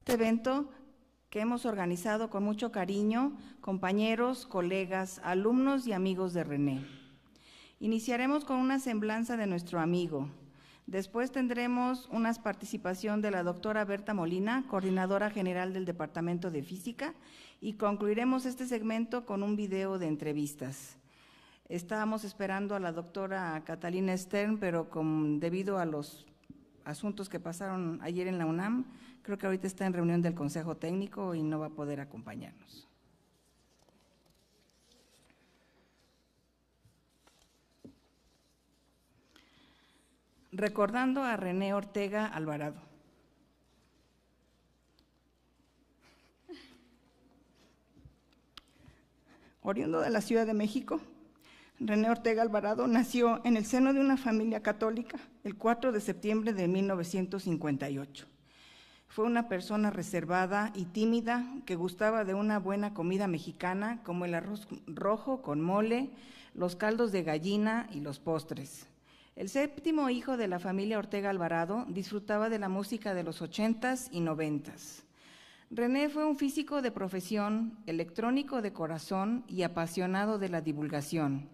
Este evento que hemos organizado con mucho cariño, compañeros, colegas, alumnos y amigos de René. Iniciaremos con una semblanza de nuestro amigo. Después tendremos una participación de la doctora Berta Molina, coordinadora general del Departamento de Física, y concluiremos este segmento con un video de entrevistas. Estábamos esperando a la doctora Catalina Stern, pero debido a los asuntos que pasaron ayer en la UNAM, creo que ahorita está en reunión del Consejo Técnico y no va a poder acompañarnos. Recordando a René Ortega Alvarado. Oriundo de la Ciudad de México, René Ortega Alvarado nació en el seno de una familia católica el 4 de septiembre de 1958. Fue una persona reservada y tímida que gustaba de una buena comida mexicana como el arroz rojo con mole, los caldos de gallina y los postres. El séptimo hijo de la familia Ortega Alvarado disfrutaba de la música de los 80s y 90s. René fue un físico de profesión, electrónico de corazón y apasionado de la divulgación.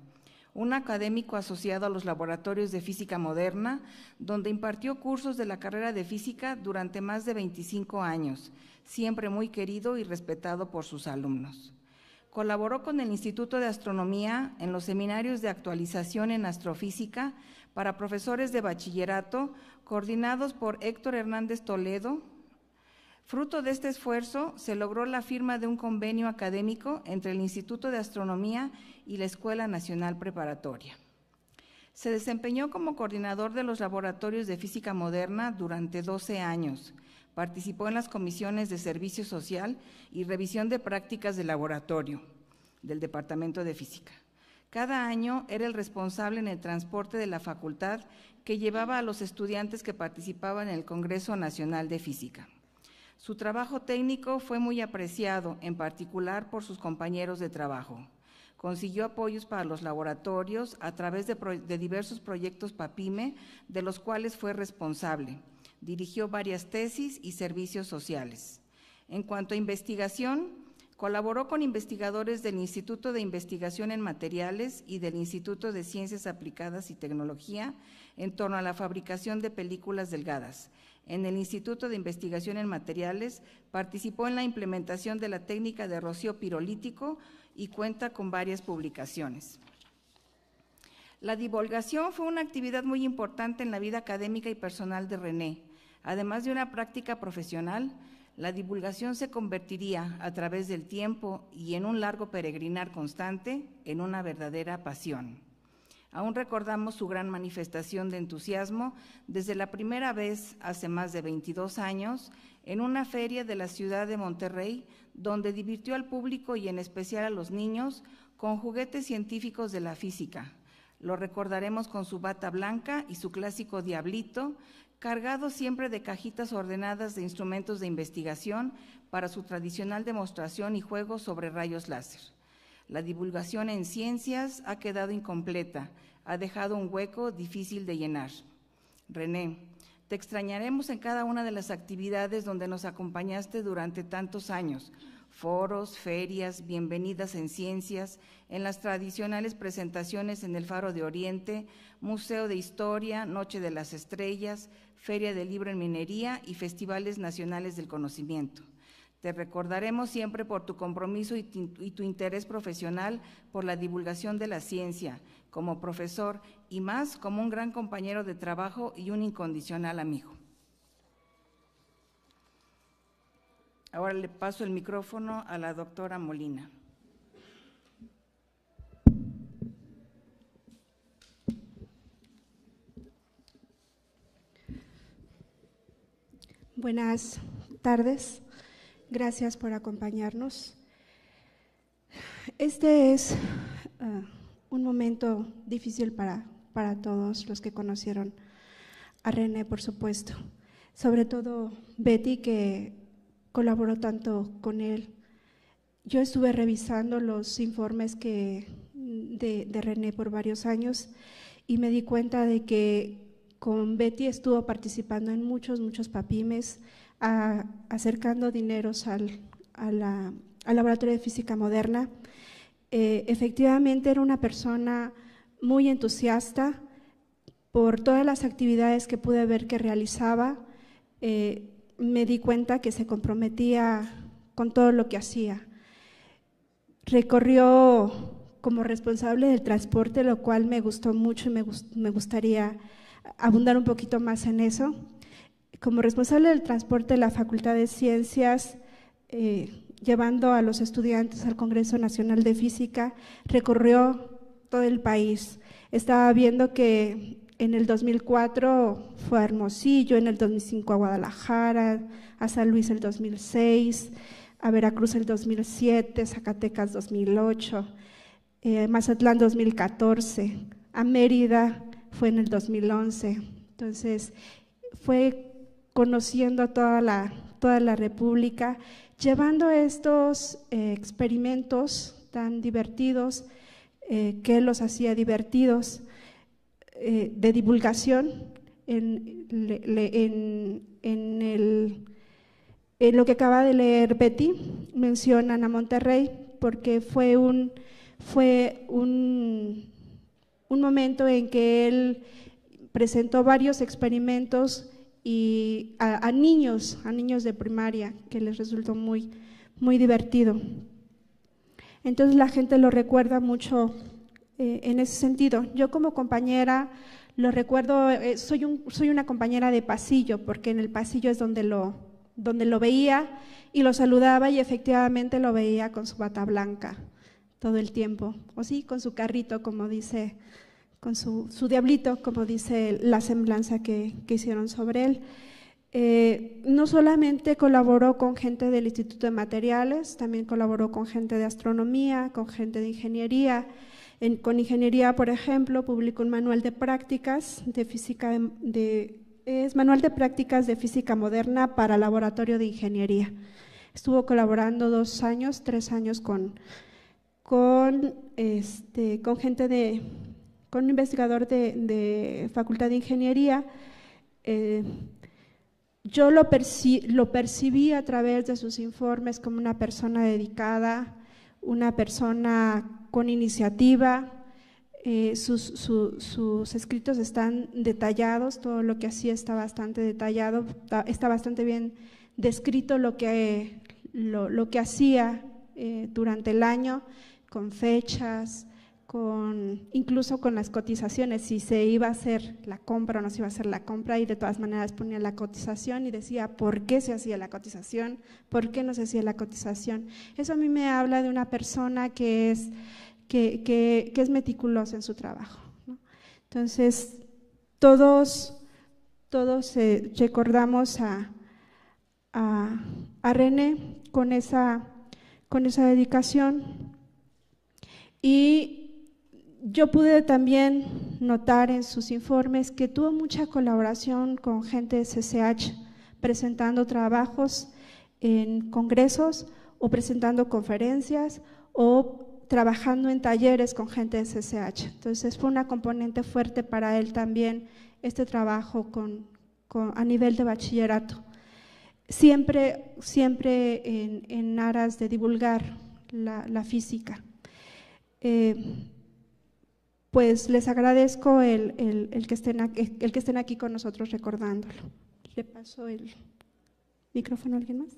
Un académico asociado a los laboratorios de física moderna, donde impartió cursos de la carrera de física durante más de 25 años, siempre muy querido y respetado por sus alumnos. Colaboró con el Instituto de Astronomía en los seminarios de actualización en astrofísica para profesores de bachillerato, coordinados por Héctor Hernández Toledo. Fruto de este esfuerzo, se logró la firma de un convenio académico entre el Instituto de Astronomía y la Escuela Nacional Preparatoria. Se desempeñó como coordinador de los laboratorios de física moderna durante 12 años. Participó en las comisiones de servicio social y revisión de prácticas de laboratorio del Departamento de Física. Cada año era el responsable en el transporte de la facultad que llevaba a los estudiantes que participaban en el Congreso Nacional de Física. Su trabajo técnico fue muy apreciado, en particular por sus compañeros de trabajo. Consiguió apoyos para los laboratorios a través de diversos proyectos PAPIME, de los cuales fue responsable. Dirigió varias tesis y servicios sociales. En cuanto a investigación, colaboró con investigadores del Instituto de Investigación en Materiales y del Instituto de Ciencias Aplicadas y Tecnología en torno a la fabricación de películas delgadas. En el Instituto de Investigación en Materiales participó en la implementación de la técnica de rocío pirolítico y cuenta con varias publicaciones. La divulgación fue una actividad muy importante en la vida académica y personal de René. Además de una práctica profesional, la divulgación se convertiría a través del tiempo y en un largo peregrinar constante en una verdadera pasión. Aún recordamos su gran manifestación de entusiasmo desde la primera vez, hace más de 22 años, en una feria de la ciudad de Monterrey, donde divirtió al público y en especial a los niños con juguetes científicos de la física. Lo recordaremos con su bata blanca y su clásico diablito, cargado siempre de cajitas ordenadas de instrumentos de investigación para su tradicional demostración y juegos sobre rayos láser. La divulgación en ciencias ha quedado incompleta, ha dejado un hueco difícil de llenar. René, te extrañaremos en cada una de las actividades donde nos acompañaste durante tantos años, foros, ferias, bienvenidas en ciencias, en las tradicionales presentaciones en el Faro de Oriente, Museo de Historia, Noche de las Estrellas, Feria del Libro en Minería y Festivales Nacionales del Conocimiento. Te recordaremos siempre por tu compromiso y tu interés profesional por la divulgación de la ciencia, como profesor y más como un gran compañero de trabajo y un incondicional amigo. Ahora le paso el micrófono a la doctora Molina. Buenas tardes. Gracias por acompañarnos. Este es un momento difícil para todos los que conocieron a René, por supuesto. Sobre todo Betty, que colaboró tanto con él. Yo estuve revisando los informes de René por varios años y me di cuenta de que con Betty estuvo participando en muchos PAPIMES, acercando dineros al Laboratorio de Física Moderna. Efectivamente era una persona muy entusiasta por todas las actividades que pude ver que realizaba. Me di cuenta que se comprometía con todo lo que hacía. Recorrió como responsable del transporte, lo cual me gustó mucho y me gustaría abundar un poquito más en eso. Como responsable del transporte de la Facultad de Ciencias, llevando a los estudiantes al Congreso Nacional de Física, recorrió todo el país. Estaba viendo que en el 2004 fue a Hermosillo, en el 2005 a Guadalajara, a San Luis el 2006, a Veracruz el 2007, Zacatecas 2008, Mazatlán 2014, a Mérida fue en el 2011. Entonces fue conociendo toda la República, llevando estos experimentos tan divertidos, que los hacía divertidos, de divulgación en lo que acaba de leer Betty. Mencionan a Monterrey porque fue un momento en que él presentó varios experimentos y a niños de primaria, que les resultó muy, muy divertido. Entonces la gente lo recuerda mucho en ese sentido. Yo como compañera lo recuerdo, soy una compañera de pasillo, porque en el pasillo es donde lo veía y lo saludaba, y efectivamente lo veía con su bata blanca todo el tiempo, o sí, con su carrito, como dice, con su diablito, como dice la semblanza que hicieron sobre él. No solamente colaboró con gente del Instituto de Materiales, también colaboró con gente de astronomía, con gente de ingeniería. Con ingeniería, por ejemplo, publicó un manual de prácticas de física, manual de prácticas de física moderna para laboratorio de ingeniería. Estuvo colaborando 2 años, 3 años con gente con un investigador de Facultad de Ingeniería. Yo lo percibí a través de sus informes como una persona dedicada, una persona con iniciativa. Sus escritos están detallados, todo lo que hacía está bastante detallado, está bastante bien descrito lo que hacía durante el año, con fechas, incluso con las cotizaciones, si se iba a hacer la compra o no se iba a hacer la compra, y de todas maneras ponía la cotización y decía por qué se hacía la cotización, por qué no se hacía la cotización. Eso a mí me habla de una persona que es meticulosa en su trabajo, ¿no? Entonces, todos recordamos a René con esa dedicación. Y yo pude también notar en sus informes que tuvo mucha colaboración con gente de CCH, presentando trabajos en congresos o presentando conferencias o trabajando en talleres con gente de CCH. Entonces fue una componente fuerte para él también este trabajo a nivel de bachillerato. Siempre en aras de divulgar la física. Pues les agradezco el que estén aquí con nosotros recordándolo. Le paso el micrófono a alguien más.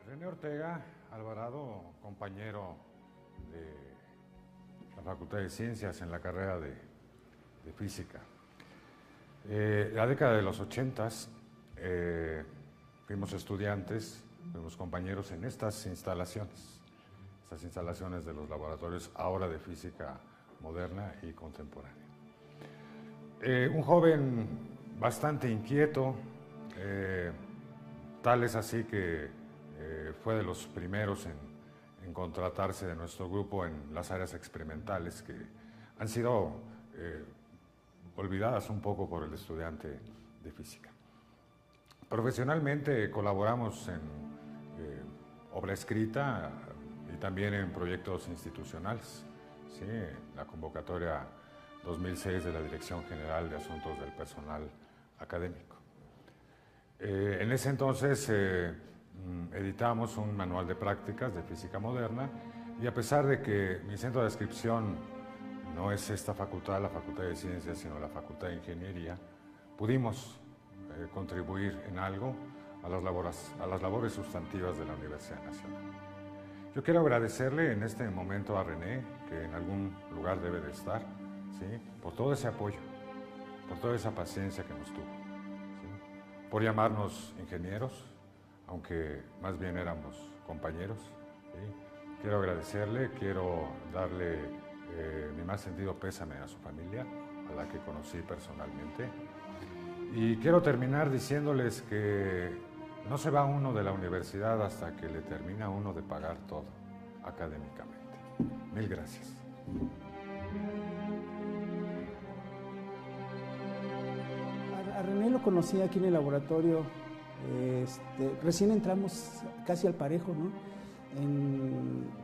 René Ortega Alvarado, compañero de la Facultad de Ciencias en la carrera de Física. La década de los 80s fuimos estudiantes, fuimos compañeros en estas instalaciones de los laboratorios ahora de Física Moderna y Contemporánea. Un joven bastante inquieto, tal es así que fue de los primeros en contratarse de nuestro grupo en las áreas experimentales que han sido olvidadas un poco por el estudiante de física. Profesionalmente colaboramos en obra escrita y también en proyectos institucionales. Sí, la convocatoria 2006 de la Dirección General de Asuntos del Personal Académico. En ese entonces editamos un manual de prácticas de física moderna y a pesar de que mi centro de adscripción no es esta facultad, la Facultad de Ciencias, sino la Facultad de Ingeniería, pudimos contribuir en algo a las labores sustantivas de la Universidad Nacional. Yo quiero agradecerle en este momento a René, que en algún lugar debe de estar, ¿sí?, por todo ese apoyo, por toda esa paciencia que nos tuvo, ¿sí?, por llamarnos ingenieros, aunque más bien éramos compañeros, ¿sí? Quiero agradecerle, quiero darle mi más sentido pésame a su familia, a la que conocí personalmente. Y quiero terminar diciéndoles que no se va uno de la universidad hasta que le termina uno de pagar todo académicamente. Mil gracias. A René lo conocí aquí en el laboratorio, recién entramos casi al parejo, ¿no?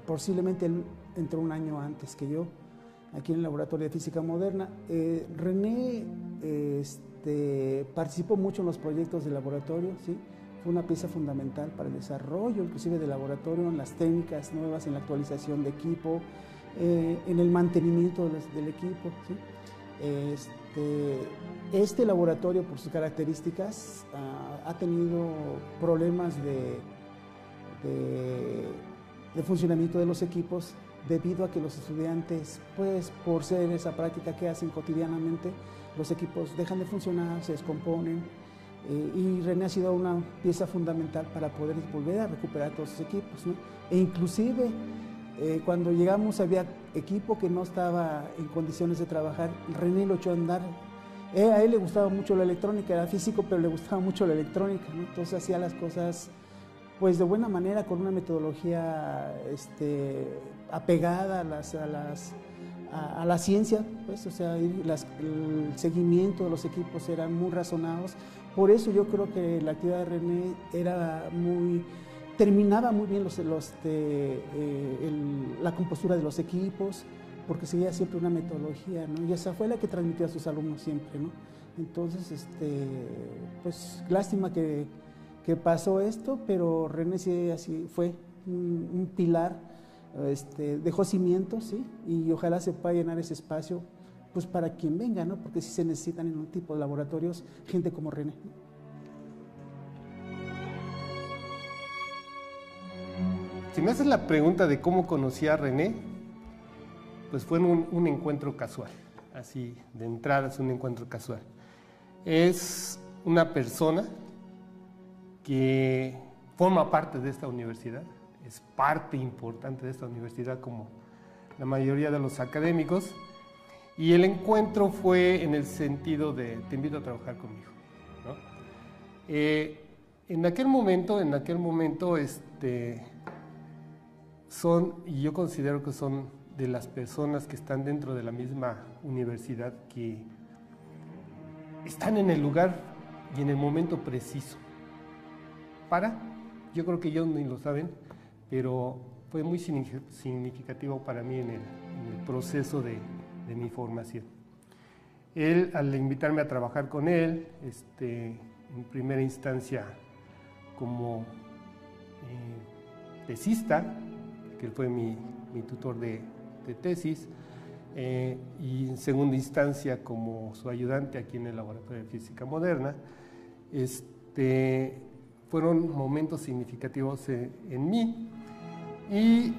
Posiblemente él entró un año antes que yo, aquí en el laboratorio de física moderna. René participó mucho en los proyectos del laboratorio, ¿sí? Fue una pieza fundamental para el desarrollo, inclusive del laboratorio, en las técnicas nuevas, en la actualización de equipo, en el mantenimiento del equipo, ¿sí? Este laboratorio, por sus características, ha tenido problemas de funcionamiento de los equipos debido a que los estudiantes, pues por ser esa práctica que hacen cotidianamente, los equipos dejan de funcionar, se descomponen, y René ha sido una pieza fundamental para poder volver a recuperar todos esos equipos, ¿no? E inclusive cuando llegamos había equipo que no estaba en condiciones de trabajar, René lo echó a andar. A él le gustaba mucho la electrónica, era físico, pero le gustaba mucho la electrónica, ¿no? Entonces hacía las cosas pues de buena manera, con una metodología apegada a la ciencia, pues, o sea, el seguimiento de los equipos eran muy razonados. Por eso yo creo que la actividad de René terminaba muy bien la compostura de los equipos, porque seguía siempre una metodología, ¿no? Y esa fue la que transmitió a sus alumnos siempre, ¿no? Entonces, pues lástima que pasó esto, pero René sí así fue un pilar, dejó cimientos, ¿sí? Y ojalá se pueda llenar ese espacio, pues para quien venga, ¿no? Porque sí se necesitan en un tipo de laboratorios gente como René. Si me haces la pregunta de cómo conocí a René, pues fue en un encuentro casual, así de entrada es un encuentro casual. Es una persona que forma parte de esta universidad, es parte importante de esta universidad como la mayoría de los académicos, y el encuentro fue en el sentido de te invito a trabajar conmigo, ¿no? En aquel momento y yo considero que son de las personas que están dentro de la misma universidad, que están en el lugar y en el momento preciso. Yo creo que ellos ni lo saben, pero fue muy significativo para mí en el proceso de mi formación. Él, al invitarme a trabajar con él, en primera instancia como tesista, que él fue mi tutor de tesis, y en segunda instancia como su ayudante aquí en el Laboratorio de Física Moderna, fueron momentos significativos en mí, y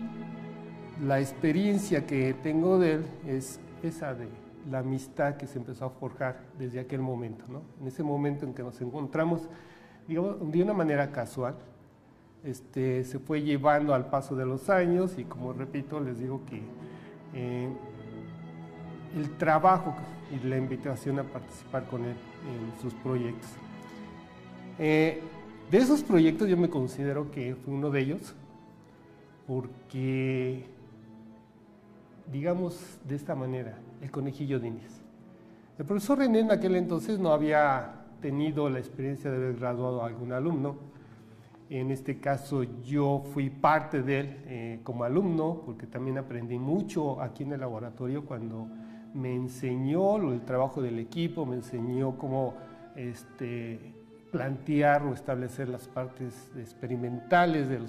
la experiencia que tengo de él es esa de la amistad que se empezó a forjar desde aquel momento, ¿no? En ese momento en que nos encontramos, digamos, de una manera casual, se fue llevando al paso de los años, y como repito, les digo que el trabajo y la invitación a participar con él en sus proyectos. De esos proyectos yo me considero que fue uno de ellos, porque, digamos de esta manera, el conejillo de Indias. El profesor René en aquel entonces no había tenido la experiencia de haber graduado a algún alumno. En este caso yo fui parte de él como alumno, porque también aprendí mucho aquí en el laboratorio cuando me enseñó el trabajo del equipo, me enseñó cómo plantear o establecer las partes experimentales de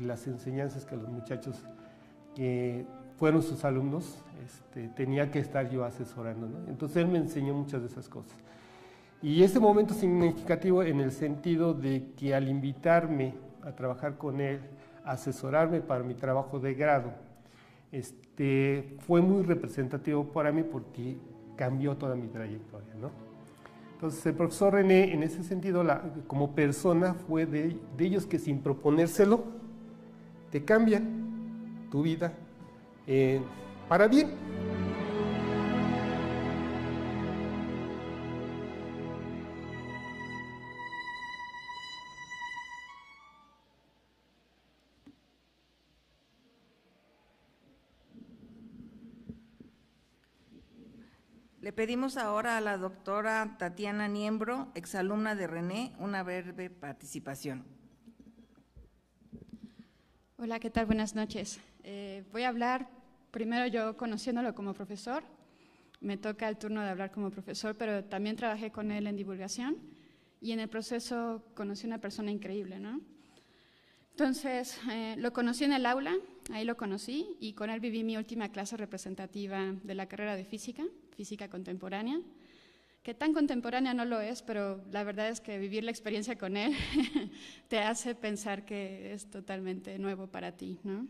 las enseñanzas que los muchachos que fueron sus alumnos, tenía que estar yo asesorando, ¿no? Entonces él me enseñó muchas de esas cosas. Y ese momento significativo en el sentido de que al invitarme a trabajar con él, a asesorarme para mi trabajo de grado, fue muy representativo para mí porque cambió toda mi trayectoria, ¿no? Entonces el profesor René, en ese sentido, como persona, fue de ellos que sin proponérselo, te cambian tu vida para bien. Le pedimos ahora a la doctora Tatiana Niembro, exalumna de René, una breve participación. Hola, ¿qué tal? Buenas noches. Voy a hablar primero yo conociéndolo como profesor. Me toca el turno de hablar como profesor, pero también trabajé con él en divulgación y en el proceso conocí una persona increíble, ¿no? Entonces, lo conocí en el aula, ahí lo conocí y con él viví mi última clase representativa de la carrera de física contemporánea, que tan contemporánea no lo es, pero la verdad es que vivir la experiencia con él te hace pensar que es totalmente nuevo para ti, ¿no?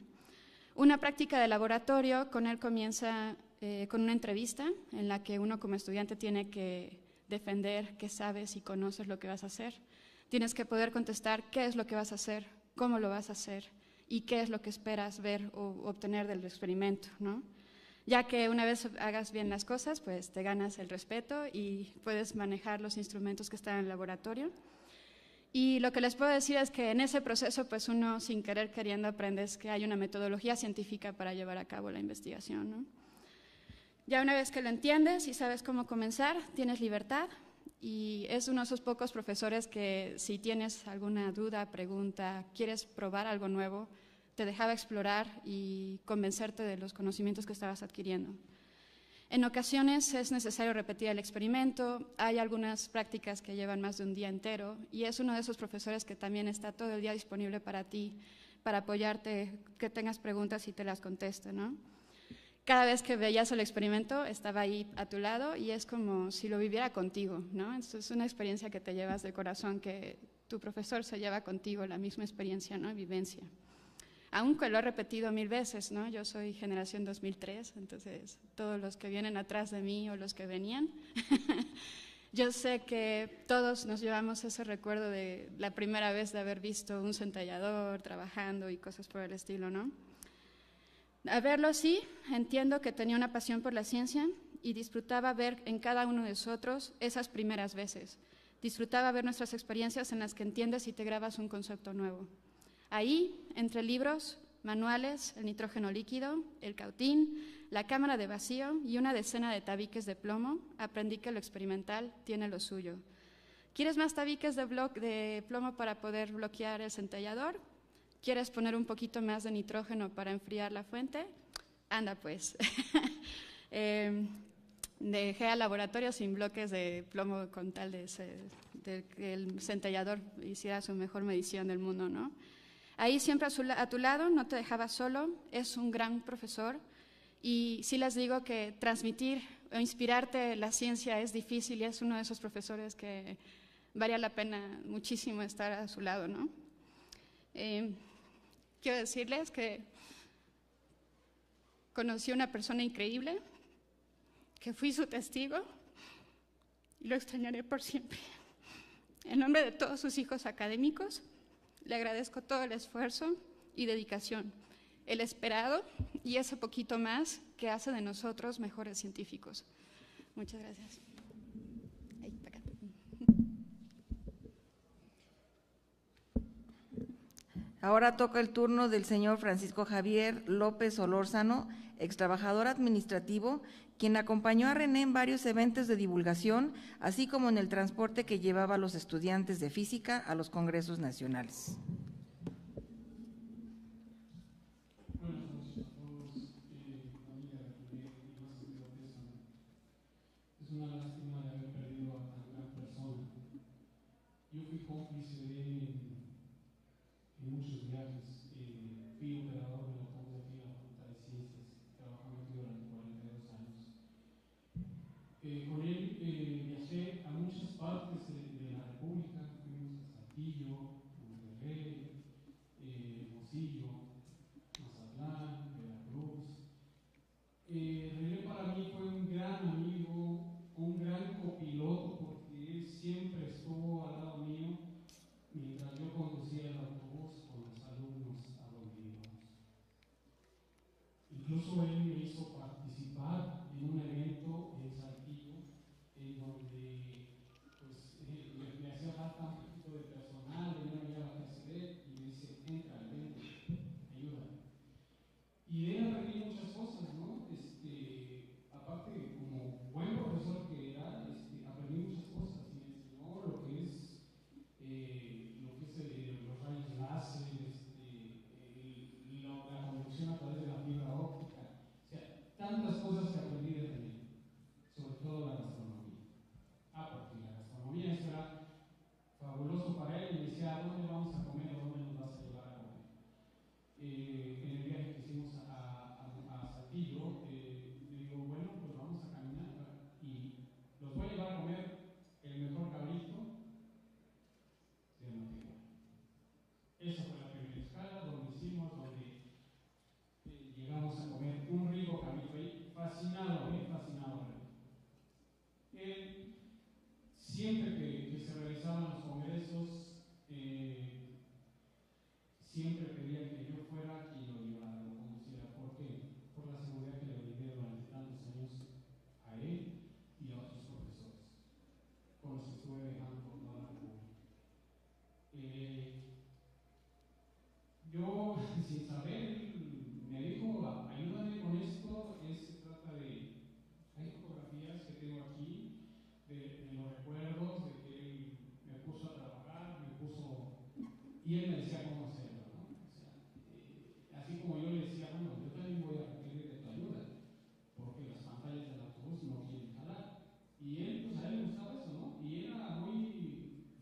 Una práctica de laboratorio con él comienza con una entrevista en la que uno como estudiante tiene que defender que sabes y conoces lo que vas a hacer. Tienes que poder contestar qué es lo que vas a hacer, cómo lo vas a hacer y qué es lo que esperas ver o obtener del experimento, ¿no? Ya que una vez hagas bien las cosas, pues te ganas el respeto y puedes manejar los instrumentos que están en el laboratorio. Y lo que les puedo decir es que en ese proceso, pues uno sin querer queriendo aprendes que hay una metodología científica para llevar a cabo la investigación, ¿no? Ya una vez que lo entiendes y sabes cómo comenzar, tienes libertad y es uno de esos pocos profesores que si tienes alguna duda, pregunta, quieres probar algo nuevo, te dejaba explorar y convencerte de los conocimientos que estabas adquiriendo. En ocasiones es necesario repetir el experimento, hay algunas prácticas que llevan más de un día entero y es uno de esos profesores que también está todo el día disponible para ti, para apoyarte, que tengas preguntas y te las conteste, ¿no? Cada vez que veías el experimento estaba ahí a tu lado y es como si lo viviera contigo, ¿no? Es una experiencia que te llevas de corazón, que tu profesor se lleva contigo la misma experiencia, ¿no? Vivencia. Aunque lo he repetido 1000 veces, ¿no? Yo soy generación 2003, entonces todos los que vienen atrás de mí o los que venían, yo sé que todos nos llevamos ese recuerdo de la primera vez de haber visto un centellador trabajando y cosas por el estilo, ¿no? A verlo así, entiendo que tenía una pasión por la ciencia y disfrutaba ver en cada uno de nosotros esas primeras veces. Disfrutaba ver nuestras experiencias en las que entiendes y te grabas un concepto nuevo. Ahí, entre libros, manuales, el nitrógeno líquido, el cautín, la cámara de vacío y una decena de tabiques de plomo, aprendí que lo experimental tiene lo suyo. ¿Quieres más tabiques de plomo para poder bloquear el centellador? ¿Quieres poner un poquito más de nitrógeno para enfriar la fuente? Anda pues. Dejé al laboratorio sin bloques de plomo con tal de que el centellador hiciera su mejor medición del mundo, ¿no? Ahí siempre a tu lado, no te dejaba solo, es un gran profesor y sí les digo que transmitir o inspirarte la ciencia es difícil y es uno de esos profesores que valía la pena muchísimo estar a su lado, ¿no? Quiero decirles que conocí a una persona increíble, que fui su testigo y lo extrañaré por siempre. En nombre de todos sus hijos académicos, le agradezco todo el esfuerzo y dedicación, el esperado y ese poquito más que hace de nosotros mejores científicos. Muchas gracias. Ahí, para acá. Ahora toca el turno del señor Francisco Javier López Solórzano, ex trabajador administrativo, quien acompañó a René en varios eventos de divulgación, así como en el transporte que llevaba a los estudiantes de física a los congresos nacionales. Es una lástima de haber perdido a tan gran persona. Yo fui cómplice de él en muchos viajes. Fui operador del autobús aquí en la Facultad de Ciencias, trabajando aquí durante 42 años. Con él viajé a muchas partes de la República. Fuimos a Saltillo, Monterrey, Hermosillo, Mazatlán, Veracruz. René para mí fue un gran amigo, un gran copiloto, porque él siempre estuvo al lado mío mientras yo conducía el autobús con los alumnos a donde íbamos. Incluso él me hizo participar en un evento en Saltillo, en donde pues, me hacía falta un poquito de personal, yo no había qué hacer, y me dice, entra, vente, ayúdame. Y de él aprendí muchas cosas, ¿no? Aparte, como buen profesor que era, aprendí muchas cosas y me enseñó lo que es los rayos láser, la conducción a través de la fibra óptica, o sea, tantas cosas que aprendí de René, sobre todo la gastronomía. Porque la gastronomía eso era fabuloso para él y me decía, ¿a dónde vamos a comer? ¿A dónde nos vas a llevar a comer? En el viaje que hicimos a Saltillo, le digo, bueno, pues vamos a caminar y los voy a llevar a comer el mejor cabrito de Montevideo. Esa fue la primera escala donde llegamos a comer un rico cabrito ahí, fascinado. Él, siempre que se realizaban los congresos, siempre pedía que yo fuera quien lo llevara, lo conduciera. ¿Por qué? Por la seguridad que le brindé durante tantos años a él y a otros profesores, con los que estuve viajando por toda la República. Yo, sin saber, me dijo, ayúdame con esto, se trata de, hay fotografías que tengo aquí, de los recuerdos, de que él me puso a trabajar, y él me decía cómo hacerlo, ¿no? O sea, así como yo le decía, bueno, yo también voy a requerir de tu ayuda, porque las pantallas del autobús no quieren jalar. Y él, pues a él le gustaba eso, ¿no? Y era muy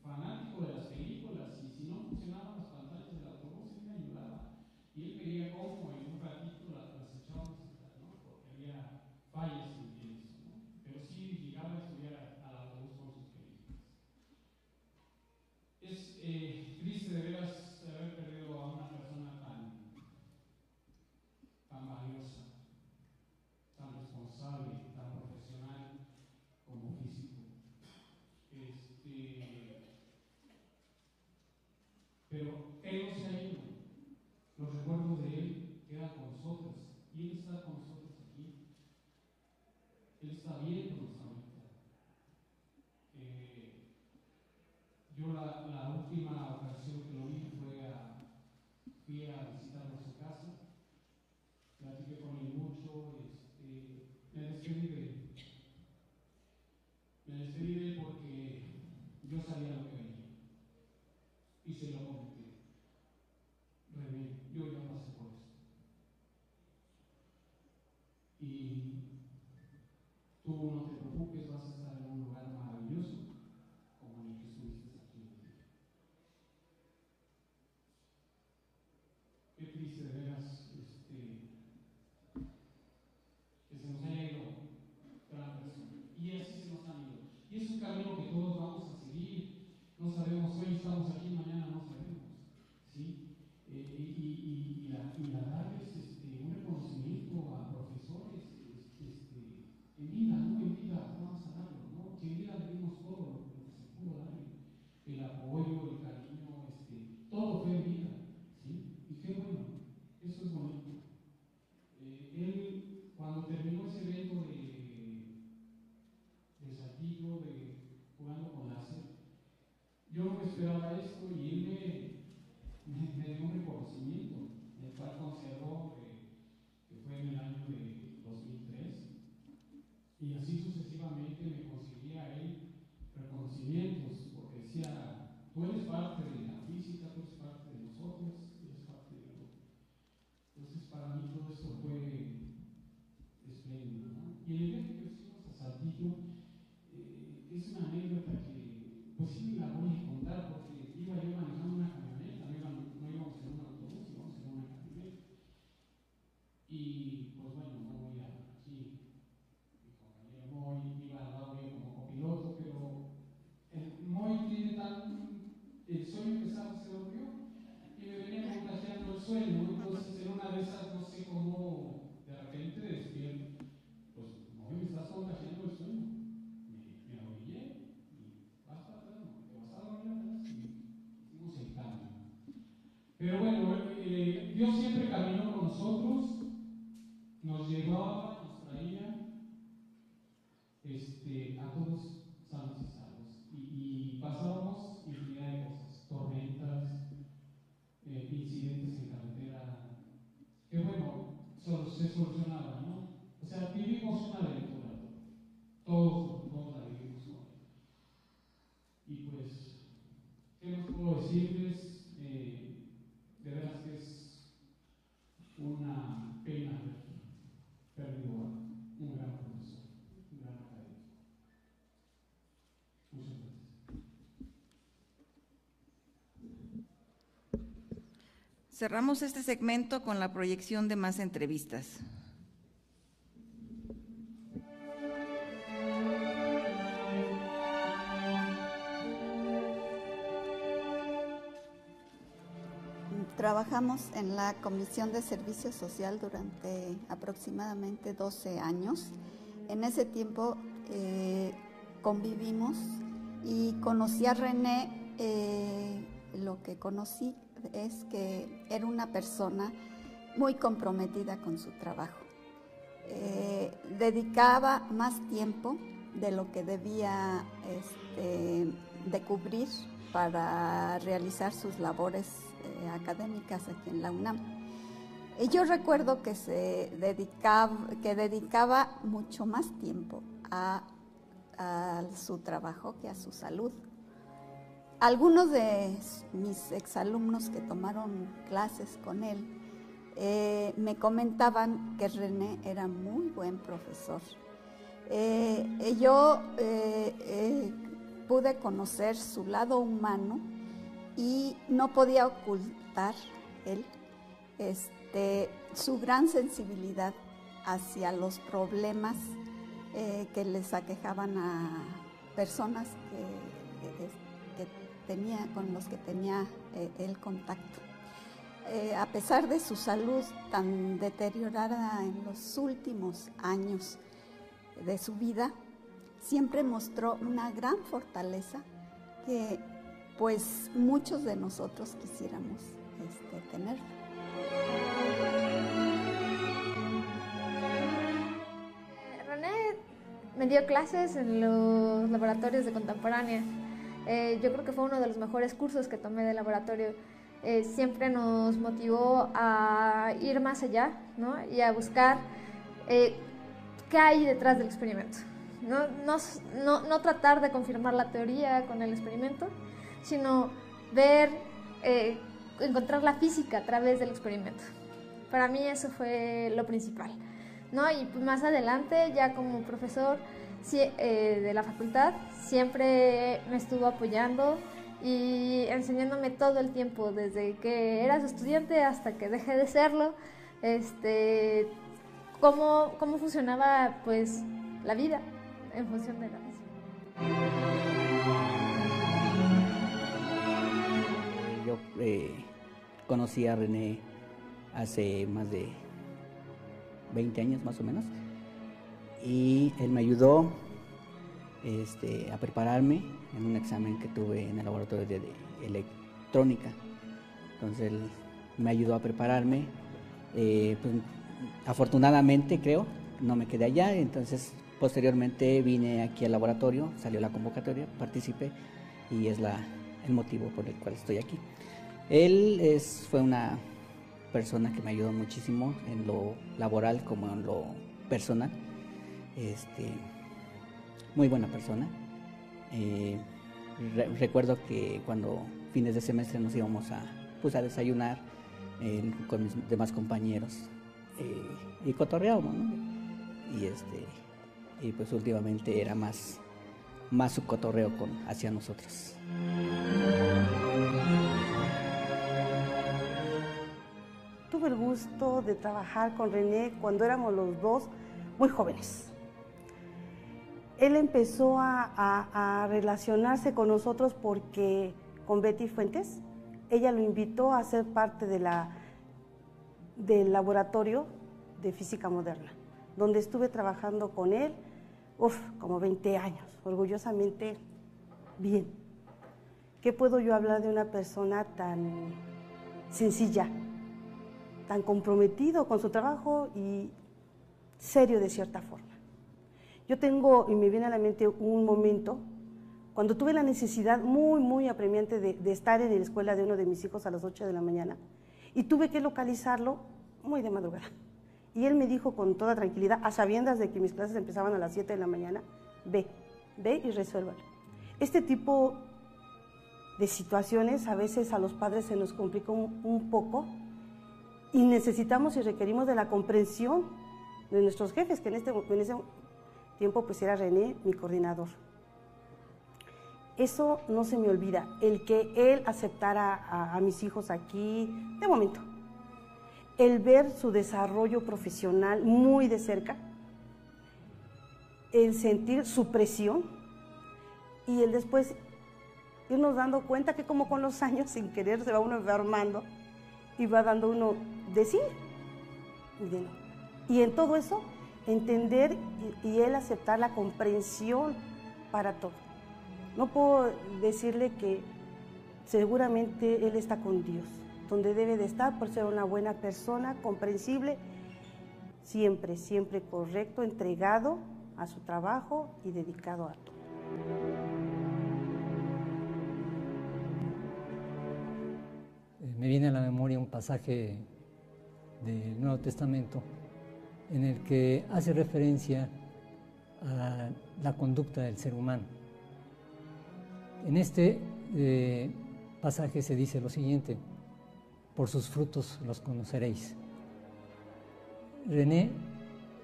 fanático de las películas, y si no funcionaban las pantallas del autobús, él me ayudaba. Y él quería cómo en un ratito las echábamos, ¿no? Porque había fallas en eso, ¿no? Pero sí llegaba a estudiar al autobús con sus películas. Es triste de veras haber perdido a una persona tan valiosa, tan responsable, tan profesional como físico. Pero él no se ha ido. Los recuerdos de él quedan con nosotros y él está con nosotros aquí. Él está viéndonos ahorita. Yo la última ocasión que lo vi fui a visitarlo a su casa, platiqué con él mucho, me despedí de él porque yo sabía lo que venía y se lo comenté. René, yo ya pasé por esto. Y tú no te preocupes, vas a estar en un lugar maravilloso como en el que estuviste aquí en el día. Qué triste de veras que se nos haya ido gran persona. Y así se nos han ido. Y es un camino que todos vamos a seguir. No sabemos, hoy estamos aquí, mañana no sabemos. ¿Sí? Y darles un reconocimiento a profesores en vida, ¿no? En vida vamos a darlo, ¿no? Que en vida le dimos todo lo que se pudo dar, el apoyo, el cariño, todo fue en vida, ¿sí? Y qué bueno, eso es bonito. Él, cuando terminó ese evento de Saltillo, jugando con láser, yo no me esperaba esto y él me dio un reconocimiento. reconocimiento, el cual conservo, que fue en el año de 2003, y así sucesivamente me conseguía él reconocimientos, porque decía, tú eres parte de la física, tú eres parte de nosotros, tú eres parte de todo. Entonces para mí todo esto fue espléndido, ¿no? Y el viaje que hicimos a Saltillo es una anécdota que pues sí me la voy a contar, porque iba yo manejando una camioneta, no íbamos en un autobús, íbamos en una camioneta. Y pues bueno, no voy a aquí, mi compañero Moy iba al lado mío como copiloto, pero el Moy tiene el sueño pesado se durmió y me venía contagiando el sueño, ¿no? Entonces en una de esas no sé cómo de repente despierto, pues Moy, me estás contagiando el sueño. Me orillé y vas para atrás, ¿no? Te vas a dormir atrás y hicimos el cambio. Pero bueno, Dios siempre caminó con nosotros, nos llevaba, nos traía a todos sanos y salvos. Y pasábamos infinidad de cosas, tormentas, incidentes en carretera, que bueno, se solucionaban, ¿no? O sea, vivimos una aventura, todos la vivimos con él. Y pues, ¿qué nos puedo decirles? De veras que es una pena haber perdido a un gran profesor, un gran académico. Muchas gracias. Cerramos este segmento con la proyección de más entrevistas. Trabajamos en la Comisión de Servicio Social durante aproximadamente 12 años. En ese tiempo convivimos y conocí a René. Lo que conocí es que era una persona muy comprometida con su trabajo. Dedicaba más tiempo de lo que debía de cubrir para realizar sus labores académicas aquí en la UNAM. Yo recuerdo que dedicaba mucho más tiempo a su trabajo que a su salud. Algunos de mis exalumnos que tomaron clases con él me comentaban que René era muy buen profesor. Yo pude conocer su lado humano y no podía ocultar él su gran sensibilidad hacia los problemas que les aquejaban a personas con los que tenía el contacto. A pesar de su salud tan deteriorada en los últimos años de su vida, siempre mostró una gran fortaleza que pues muchos de nosotros quisiéramos tener. René me dio clases en los laboratorios de contemporánea. Yo creo que fue uno de los mejores cursos que tomé de laboratorio. Siempre nos motivó a ir más allá, ¿no? Y a buscar qué hay detrás del experimento. No tratar de confirmar la teoría con el experimento, sino ver, encontrar la física a través del experimento. Para mí eso fue lo principal, ¿no? Y pues más adelante, ya como profesor de la facultad, siempre me estuvo apoyando y enseñándome todo el tiempo, desde que era su estudiante hasta que dejé de serlo, cómo funcionaba pues la vida en función de la misma. Yo conocí a René hace más de 20 años más o menos, y él me ayudó a prepararme en un examen que tuve en el laboratorio de electrónica. Entonces él me ayudó a prepararme, pues, afortunadamente creo, no me quedé allá, entonces posteriormente vine aquí al laboratorio, salió la convocatoria, participé y es el motivo por el cual estoy aquí. Él fue una persona que me ayudó muchísimo en lo laboral como en lo personal. Muy buena persona. Recuerdo que cuando fines de semestre nos íbamos a desayunar con mis demás compañeros y cotorreábamos, ¿no? Y pues últimamente era más su cotorreo hacia nosotros. Tuve el gusto de trabajar con René cuando éramos los dos muy jóvenes. Él empezó a relacionarse con nosotros porque con Betty Fuentes, ella lo invitó a ser parte del laboratorio de física moderna, donde estuve trabajando con él, como 20 años, orgullosamente bien. ¿Qué puedo yo hablar de una persona tan sencilla, tan comprometido con su trabajo y serio de cierta forma? Yo tengo, y me viene a la mente un momento, cuando tuve la necesidad muy apremiante de estar en la escuela de uno de mis hijos a las 8 de la mañana, y tuve que localizarlo muy de madrugada. Y él me dijo con toda tranquilidad, a sabiendas de que mis clases empezaban a las 7 de la mañana, ve y resuélvalo. Este tipo de situaciones a veces a los padres se nos complica un poco, y necesitamos y requerimos de la comprensión de nuestros jefes, que en ese tiempo pues era René, mi coordinador. Eso no se me olvida, el que él aceptara a mis hijos aquí, de momento, el ver su desarrollo profesional muy de cerca, el sentir su presión y el después irnos dando cuenta que como con los años, sin querer, se va uno enfermando y va dando uno de sí y de no. Y en todo eso, entender y él aceptar la comprensión para todo. No puedo decirle que seguramente él está con Dios, donde debe de estar por ser una buena persona, comprensible, siempre correcto, entregado a su trabajo y dedicado a todo. Me viene a la memoria un pasaje del Nuevo Testamento en el que hace referencia a la conducta del ser humano. En este pasaje se dice lo siguiente: por sus frutos los conoceréis. René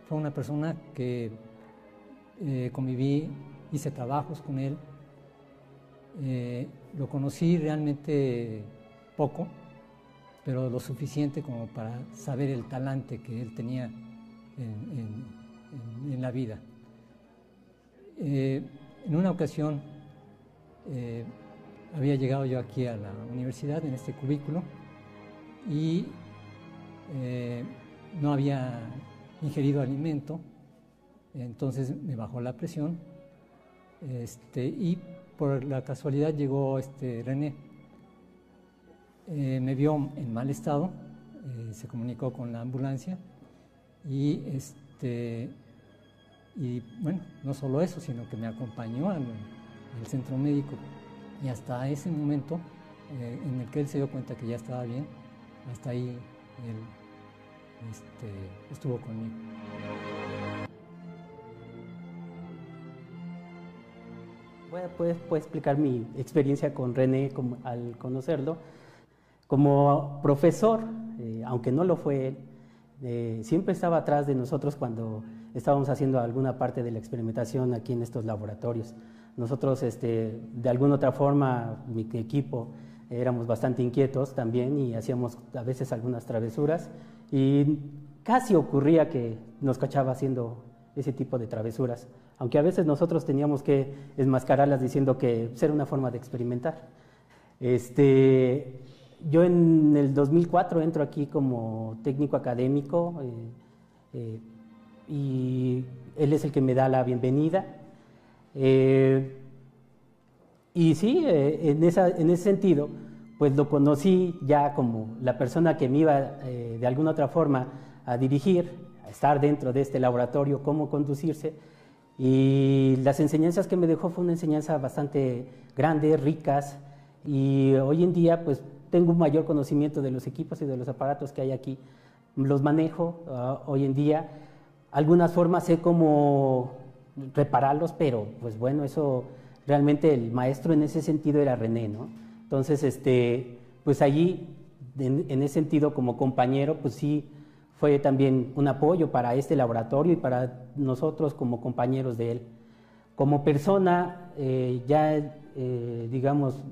fue una persona que conviví, hice trabajos con él, lo conocí realmente poco, pero lo suficiente como para saber el talante que él tenía en la vida. En una ocasión había llegado yo aquí a la universidad en este cubículo y no había ingerido alimento, entonces me bajó la presión y por la casualidad llegó René. Me vio en mal estado, se comunicó con la ambulancia y bueno, no solo eso, sino que me acompañó al centro médico, y hasta ese momento en el que él se dio cuenta que ya estaba bien, hasta ahí él estuvo conmigo. Puedo explicar mi experiencia con René al conocerlo. Como profesor, aunque no lo fue él, siempre estaba atrás de nosotros cuando estábamos haciendo alguna parte de la experimentación aquí en estos laboratorios. Nosotros, de alguna otra forma, mi equipo, éramos bastante inquietos también y hacíamos a veces algunas travesuras, y casi ocurría que nos cachaba haciendo ese tipo de travesuras, aunque a veces nosotros teníamos que enmascararlas diciendo que era una forma de experimentar. Yo en el 2004 entro aquí como técnico académico y él es el que me da la bienvenida. Y sí, en ese sentido, pues lo conocí ya como la persona que me iba de alguna otra forma a dirigir, a estar dentro de este laboratorio, cómo conducirse. Y las enseñanzas que me dejó fue una enseñanza bastante grande, ricas, y hoy en día pues tengo un mayor conocimiento de los equipos y de los aparatos que hay aquí. Los manejo hoy en día. Algunas formas sé cómo repararlos, pero pues bueno, eso realmente el maestro en ese sentido era René, ¿no? Entonces, pues allí, en ese sentido, como compañero, pues sí, fue también un apoyo para este laboratorio y para nosotros como compañeros de él. Como persona, digamos,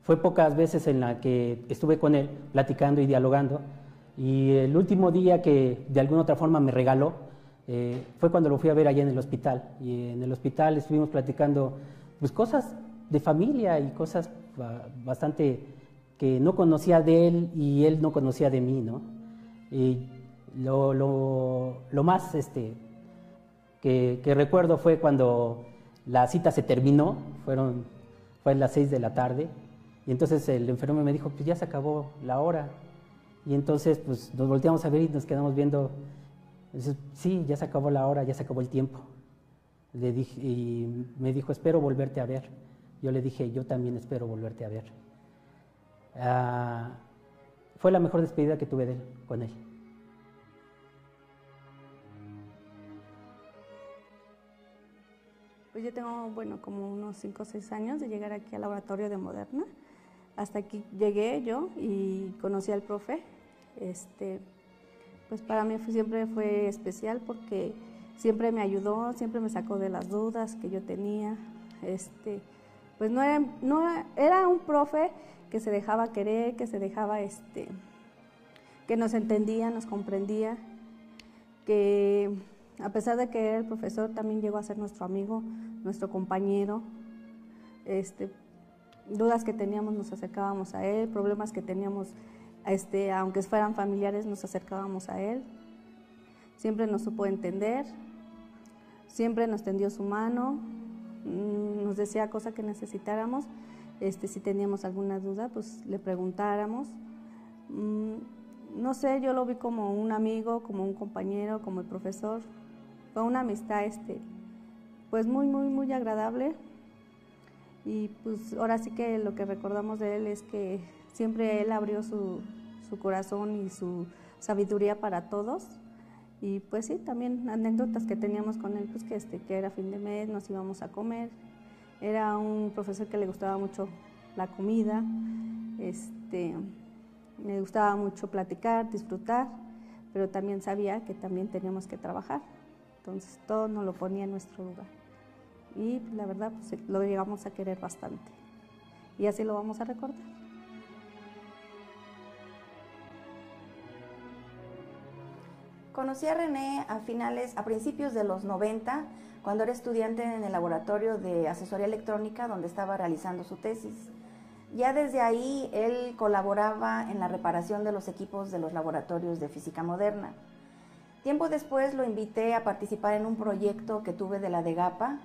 fue pocas veces en la que estuve con él platicando y dialogando, y el último día que de alguna otra forma me regaló fue cuando lo fui a ver allá en el hospital, y en el hospital estuvimos platicando pues cosas de familia y cosas bastante que no conocía de él y él no conocía de mí, ¿no? Y lo más que recuerdo fue cuando la cita se terminó, fue a las 6 de la tarde, y entonces el enfermero me dijo, pues ya se acabó la hora, y entonces pues nos volteamos a ver y nos quedamos viendo. Entonces, sí, ya se acabó la hora, ya se acabó el tiempo. Le dije, y me dijo, espero volverte a ver. Yo le dije, yo también espero volverte a ver. Fue la mejor despedida que tuve con él. Pues yo tengo, bueno, como unos 5 o 6 años de llegar aquí al laboratorio de Moderna. Hasta aquí llegué yo y conocí al profe. Pues para mí siempre fue especial porque siempre me ayudó, siempre me sacó de las dudas que yo tenía. Pues era un profe que se dejaba querer, que se dejaba, que nos entendía, nos comprendía, que a pesar de que era el profesor, también llegó a ser nuestro amigo, nuestro compañero. Dudas que teníamos, nos acercábamos a él, problemas que teníamos, aunque fueran familiares, nos acercábamos a él. Siempre nos supo entender, siempre nos tendió su mano, nos decía cosas que necesitáramos, si teníamos alguna duda, pues le preguntáramos. No sé, yo lo vi como un amigo, como un compañero, como el profesor. Fue una amistad, pues muy, muy, muy agradable. Y pues ahora sí que lo que recordamos de él es que siempre él abrió su corazón y su sabiduría para todos. Y pues sí, también anécdotas que teníamos con él, pues que era fin de mes, nos íbamos a comer. Era un profesor que le gustaba mucho la comida, le gustaba mucho platicar, disfrutar, pero también sabía que también teníamos que trabajar. Entonces todo nos lo ponía en nuestro lugar. Y la verdad, pues lo llegamos a querer bastante. Y así lo vamos a recordar. Conocí a René a principios de los 90, cuando era estudiante en el laboratorio de asesoría electrónica, donde estaba realizando su tesis. Ya desde ahí, él colaboraba en la reparación de los equipos de los laboratorios de física moderna. Tiempo después lo invité a participar en un proyecto que tuve de la DEGAPA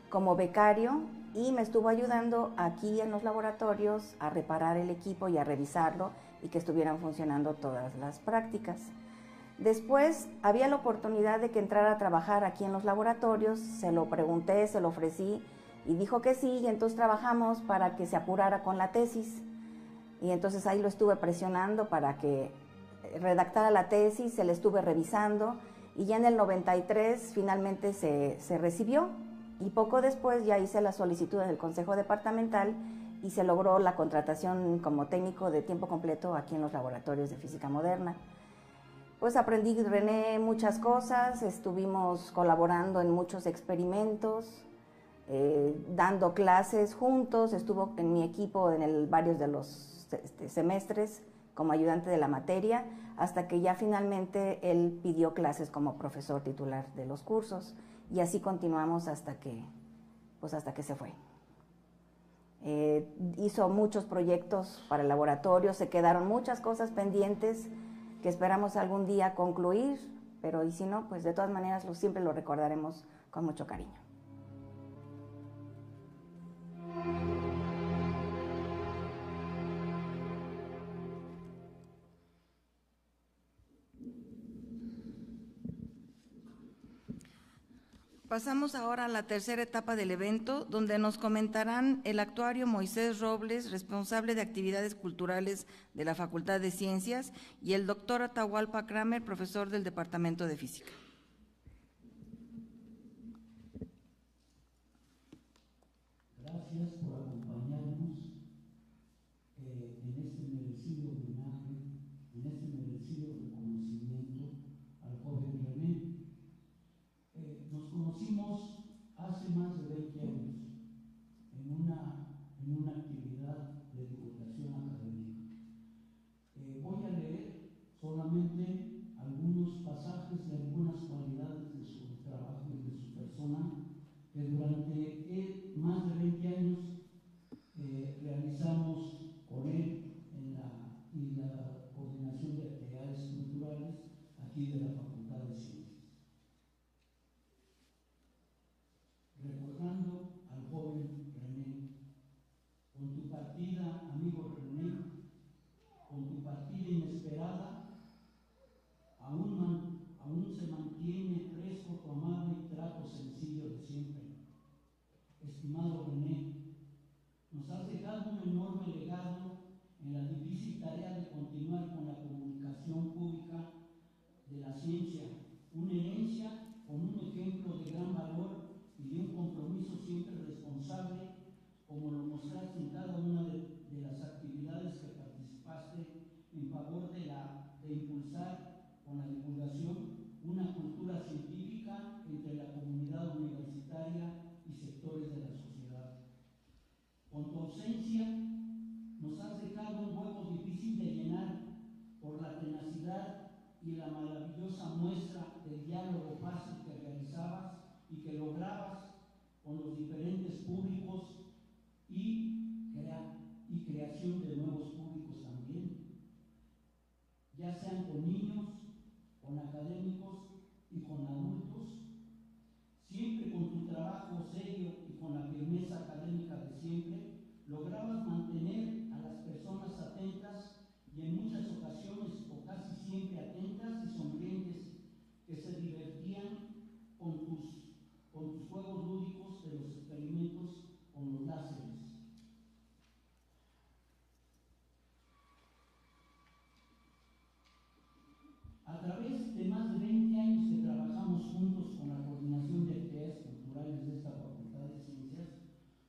como becario, y me estuvo ayudando aquí en los laboratorios a reparar el equipo y a revisarlo y que estuvieran funcionando todas las prácticas. Después había la oportunidad de que entrara a trabajar aquí en los laboratorios, se lo pregunté, se lo ofrecí y dijo que sí, y entonces trabajamos para que se apurara con la tesis. Y entonces ahí lo estuve presionando para que redactara la tesis, se la estuve revisando, y ya en el 93 finalmente se recibió, y poco después ya hice la solicitud en el Consejo Departamental y se logró la contratación como técnico de tiempo completo aquí en los laboratorios de física moderna. Pues aprendí, René, muchas cosas, estuvimos colaborando en muchos experimentos, dando clases juntos, estuvo en mi equipo en varios de los semestres como ayudante de la materia, hasta que ya finalmente él pidió clases como profesor titular de los cursos, y así continuamos hasta que se fue. Hizo muchos proyectos para el laboratorio, se quedaron muchas cosas pendientes que esperamos algún día concluir, pero y si no, pues de todas maneras siempre lo recordaremos con mucho cariño. Pasamos ahora a la tercera etapa del evento, donde nos comentarán el actuario Moisés Robles, responsable de actividades culturales de la Facultad de Ciencias, y el doctor Atahualpa Kramer, profesor del Departamento de Física. Gracias por acompañarnos en este merecido homenaje, en este merecido reconocimiento al joven René. Nos conocimos hace más de 20 años en una actividad de divulgación académica. Voy a leer solamente algunos pasajes de algunas cualidades de su trabajo y de su persona que durante más de 20 años realizamos con él en la coordinación de actividades culturales aquí de la Facultad de Ciencias. Recordando al joven René, con tu partida, amigo René, con tu partida inesperada, aún se mantiene fresco tu amable y trato sencillo de siempre. Estimado René, nos has dejado un enorme legado en la difícil tarea de continuar con la comunicación pública de la ciencia, una herencia con un ejemplo de gran valor y de un compromiso siempre responsable, como lo mostraste en cada una de las actividades que participaste en favor de impulsar con la divulgación una cultura científica entre la comunidad universitaria y sectores de la sociedad. Con tu ausencia nos has dejado un hueco difícil de llenar por la tenacidad y la maravillosa muestra del diálogo fácil que realizabas y que lograbas con los diferentes públicos y creación de nuevos públicos también, ya sean con niños, con académicos y con adultos, siempre con tu trabajo serio y con la firmeza académica de siempre, lograbas mantener a las personas atentas y en muchas ocasiones, o casi siempre atentas y sonrientes, que se divertían con tus juegos lúdicos de los experimentos con los láseres. A través de más de 20 años que trabajamos juntos con la coordinación de actividades culturales de esta Facultad de Ciencias,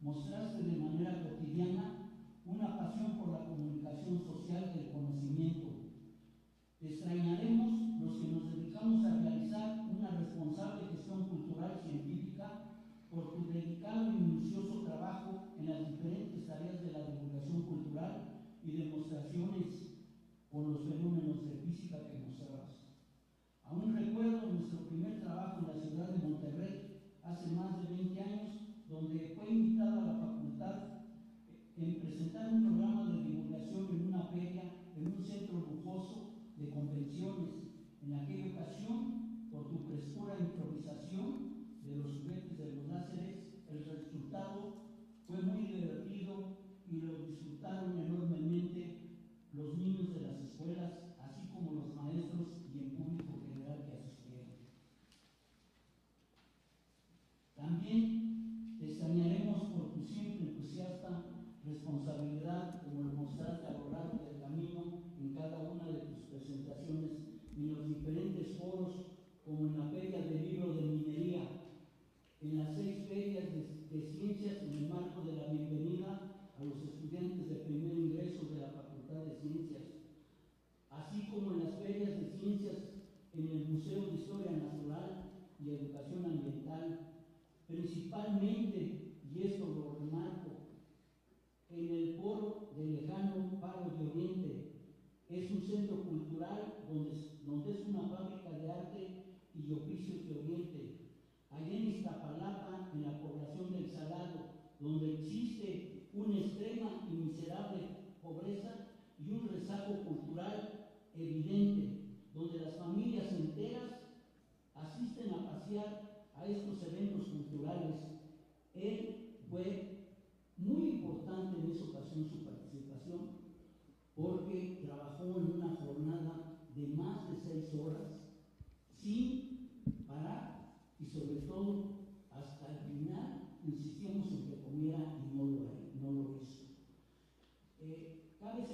mostraste de manera cotidiana una pasión por la comunicación social del conocimiento. Te extrañaremos los que nos dedicamos a realizar una responsable gestión cultural científica por tu dedicado y minucioso trabajo en las diferentes tareas de la divulgación cultural y demostraciones con los fenómenos de física que mostrabas. Aún recuerdo nuestro primer trabajo en la ciudad de Monterrey, hace más de 20 años, donde fue invitada a la facultad en presentar un programa de divulgación en una feria, en un centro lujoso de convenciones. En aquella ocasión, por tu frescura e improvisación de los juguetes de los láseres, el resultado fue muy divertido y lo disfrutaron enormemente los niños de las escuelas, así como los maestros y el público general que asistieron. También te extrañaremos por tu siempre entusiasta responsabilidad, como lo mostraste a lo largo del camino en cada una de tus presentaciones en los diferentes foros, como en la Feria del Libro de Minería, en las 6 ferias de ciencias en el marco de la bienvenida a los estudiantes de primer ingreso de la Facultad de Ciencias, así como en las ferias de ciencias en el Museo de Historia Natural y Educación Ambiental, principalmente, y esto lo remarco, en el foro del lejano Faro de Oriente. Es un centro cultural donde es una fábrica de arte y oficios de Oriente. Allá en Iztapalapa, en la población del Salado, donde existe una extrema y miserable pobreza y un rezago cultural evidente, donde las familias enteras asisten a pasear a estos eventos culturales. Él fue muy importante en esa ocasión su participación, porque trabajó en una jornada de más de 6 horas sin parar y sobre todo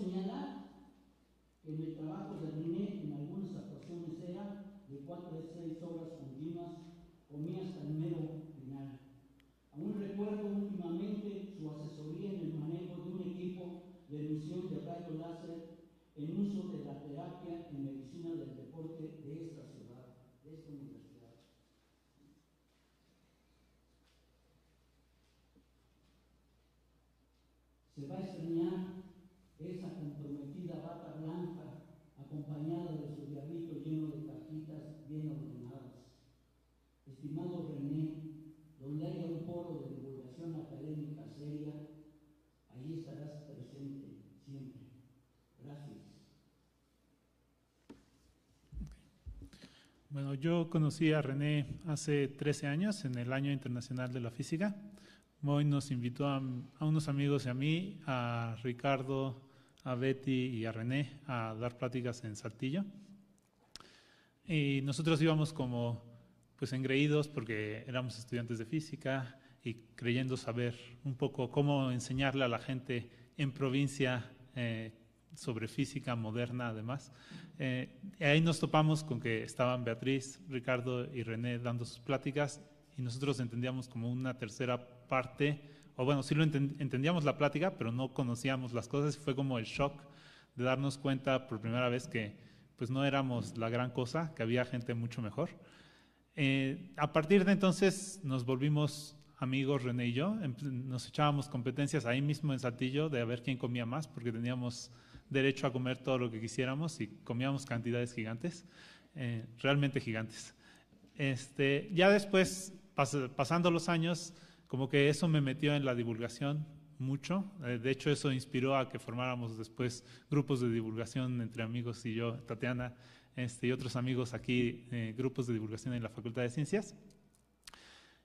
señalar que en el trabajo de René en algunas actuaciones era de 4 a 6 horas continuas, comía hasta el mero final. Aún recuerdo últimamente su asesoría en el manejo de un equipo de emisión de rayo láser en uso de la terapia en medicina del deporte de esta ciudad, de esta universidad. Se va a extrañar esa comprometida bata blanca acompañada de su diablito lleno de cajitas bien ordenadas. Estimado René, donde haya un foro de divulgación académica seria, allí estarás presente siempre. Gracias. Bueno, yo conocí a René hace 13 años, en el Año Internacional de la Física. Moy nos invitó a unos amigos y a mí, a Ricardo, a Betty y a René a dar pláticas en Saltillo. Y nosotros íbamos como pues engreídos porque éramos estudiantes de física y creyendo saber un poco cómo enseñarle a la gente en provincia sobre física moderna además. Y ahí nos topamos con que estaban Beatriz, Ricardo y René dando sus pláticas y nosotros entendíamos como una tercera parte, o bueno, sí lo entendíamos la plática, pero no conocíamos las cosas. Fue como el shock de darnos cuenta por primera vez que pues no éramos la gran cosa, que había gente mucho mejor. A partir de entonces nos volvimos amigos, René y yo. Nos echábamos competencias ahí mismo en Saltillo de a ver quién comía más, porque teníamos derecho a comer todo lo que quisiéramos y comíamos cantidades gigantes, realmente gigantes. Ya después, pasando los años, como que eso me metió en la divulgación mucho. De hecho, eso inspiró a que formáramos después grupos de divulgación entre amigos y yo, Tatiana, y otros amigos aquí, grupos de divulgación en la Facultad de Ciencias.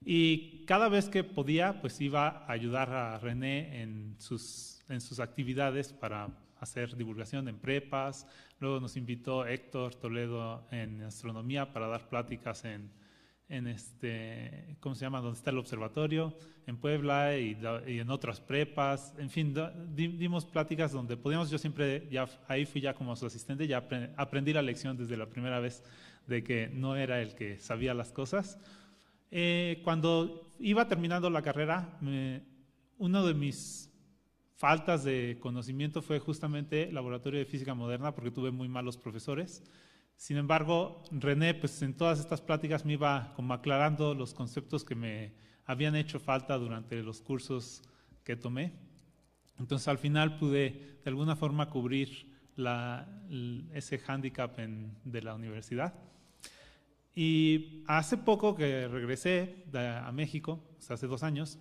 Y cada vez que podía, pues iba a ayudar a René en sus actividades para hacer divulgación en prepas. Luego nos invitó Héctor Toledo en astronomía para dar pláticas en ¿cómo se llama? Donde está el observatorio, en Puebla y en otras prepas. En fin, dimos pláticas donde podíamos. Yo siempre, ahí fui ya como su asistente, ya aprendí la lección desde la primera vez de que no era el que sabía las cosas. Cuando iba terminando la carrera, uno de mis faltas de conocimiento fue justamente laboratorio de física moderna, porque tuve muy malos profesores. Sin embargo, René, pues en todas estas pláticas me iba como aclarando los conceptos que me habían hecho falta durante los cursos que tomé. Entonces, al final pude de alguna forma cubrir ese hándicap de la universidad. Y hace poco que regresé a México, o sea, hace 2 años,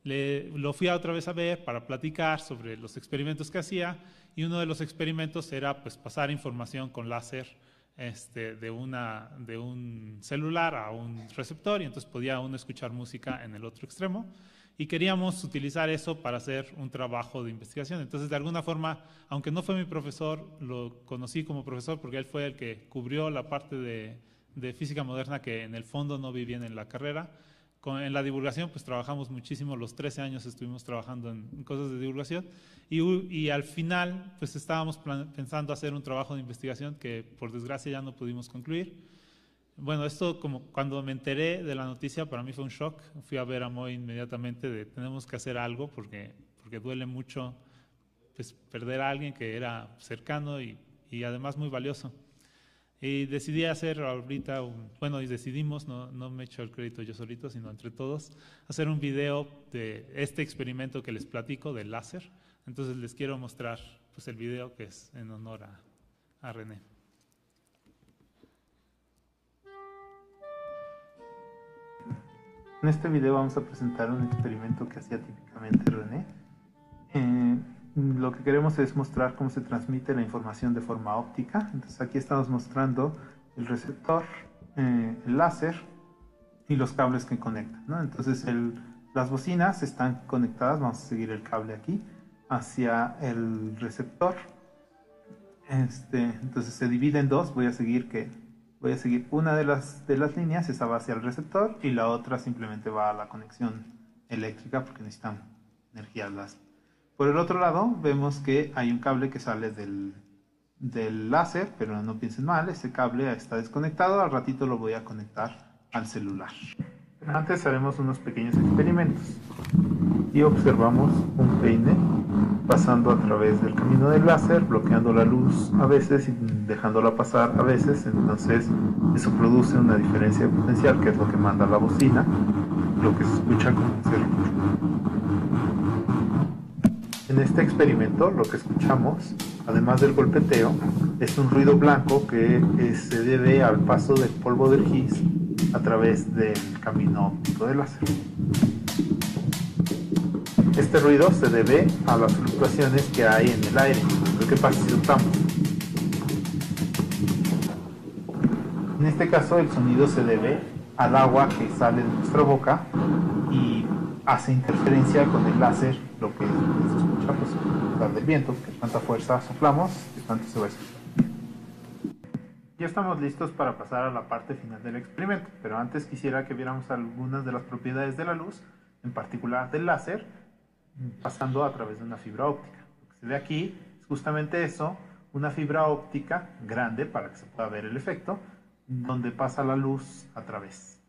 lo fui otra vez a ver para platicar sobre los experimentos que hacía, y uno de los experimentos era pues pasar información con láser de un celular a un receptor, y entonces podía uno escuchar música en el otro extremo, y queríamos utilizar eso para hacer un trabajo de investigación. Entonces, de alguna forma, aunque no fue mi profesor, lo conocí como profesor porque él fue el que cubrió la parte de física moderna que en el fondo no vi bien en la carrera. En la divulgación pues trabajamos muchísimo, los 13 años estuvimos trabajando en cosas de divulgación, y al final pues estábamos pensando hacer un trabajo de investigación que por desgracia ya no pudimos concluir. Bueno, esto como cuando me enteré de la noticia para mí fue un shock. Fui a ver a Moy inmediatamente de tenemos que hacer algo porque duele mucho pues perder a alguien que era cercano y además muy valioso. Y decidí hacer ahorita, y decidimos, no me echo el crédito yo solito, sino entre todos, hacer un video de este experimento que les platico del láser. Entonces les quiero mostrar pues, el video que es en honor a René. En este video vamos a presentar un experimento que hacía típicamente René. Lo que queremos es mostrar cómo se transmite la información de forma óptica. Entonces aquí estamos mostrando el receptor, el láser y los cables que conectan, ¿no? Entonces las bocinas están conectadas, vamos a seguir el cable aquí, hacia el receptor. Entonces se divide en dos, voy a seguir una de las líneas, esa va hacia el receptor y la otra simplemente va a la conexión eléctrica porque necesitan energía Por el otro lado, vemos que hay un cable que sale del láser, pero no piensen mal, ese cable está desconectado, al ratito lo voy a conectar al celular. Pero antes haremos unos pequeños experimentos y observamos un peine pasando a través del camino del láser, bloqueando la luz a veces y dejándola pasar a veces. Entonces eso produce una diferencia de potencial, que es lo que manda la bocina, lo que se escucha como un serrucho. En este experimento lo que escuchamos, además del golpeteo, es un ruido blanco que se debe al paso del polvo del Higgs a través del camino óptico del láser. Este ruido se debe a las fluctuaciones que hay en el aire. Pero ¿qué pasa si soplamos? En este caso el sonido se debe al agua que sale de nuestra boca y hace interferencia con el láser, lo que se escucha pues del viento, que tanta fuerza soplamos, que tanto se va a escuchar. Ya estamos listos para pasar a la parte final del experimento, pero antes quisiera que viéramos algunas de las propiedades de la luz, en particular del láser, pasando a través de una fibra óptica. Lo que se ve aquí es justamente eso, una fibra óptica grande para que se pueda ver el efecto, donde pasa la luz a través.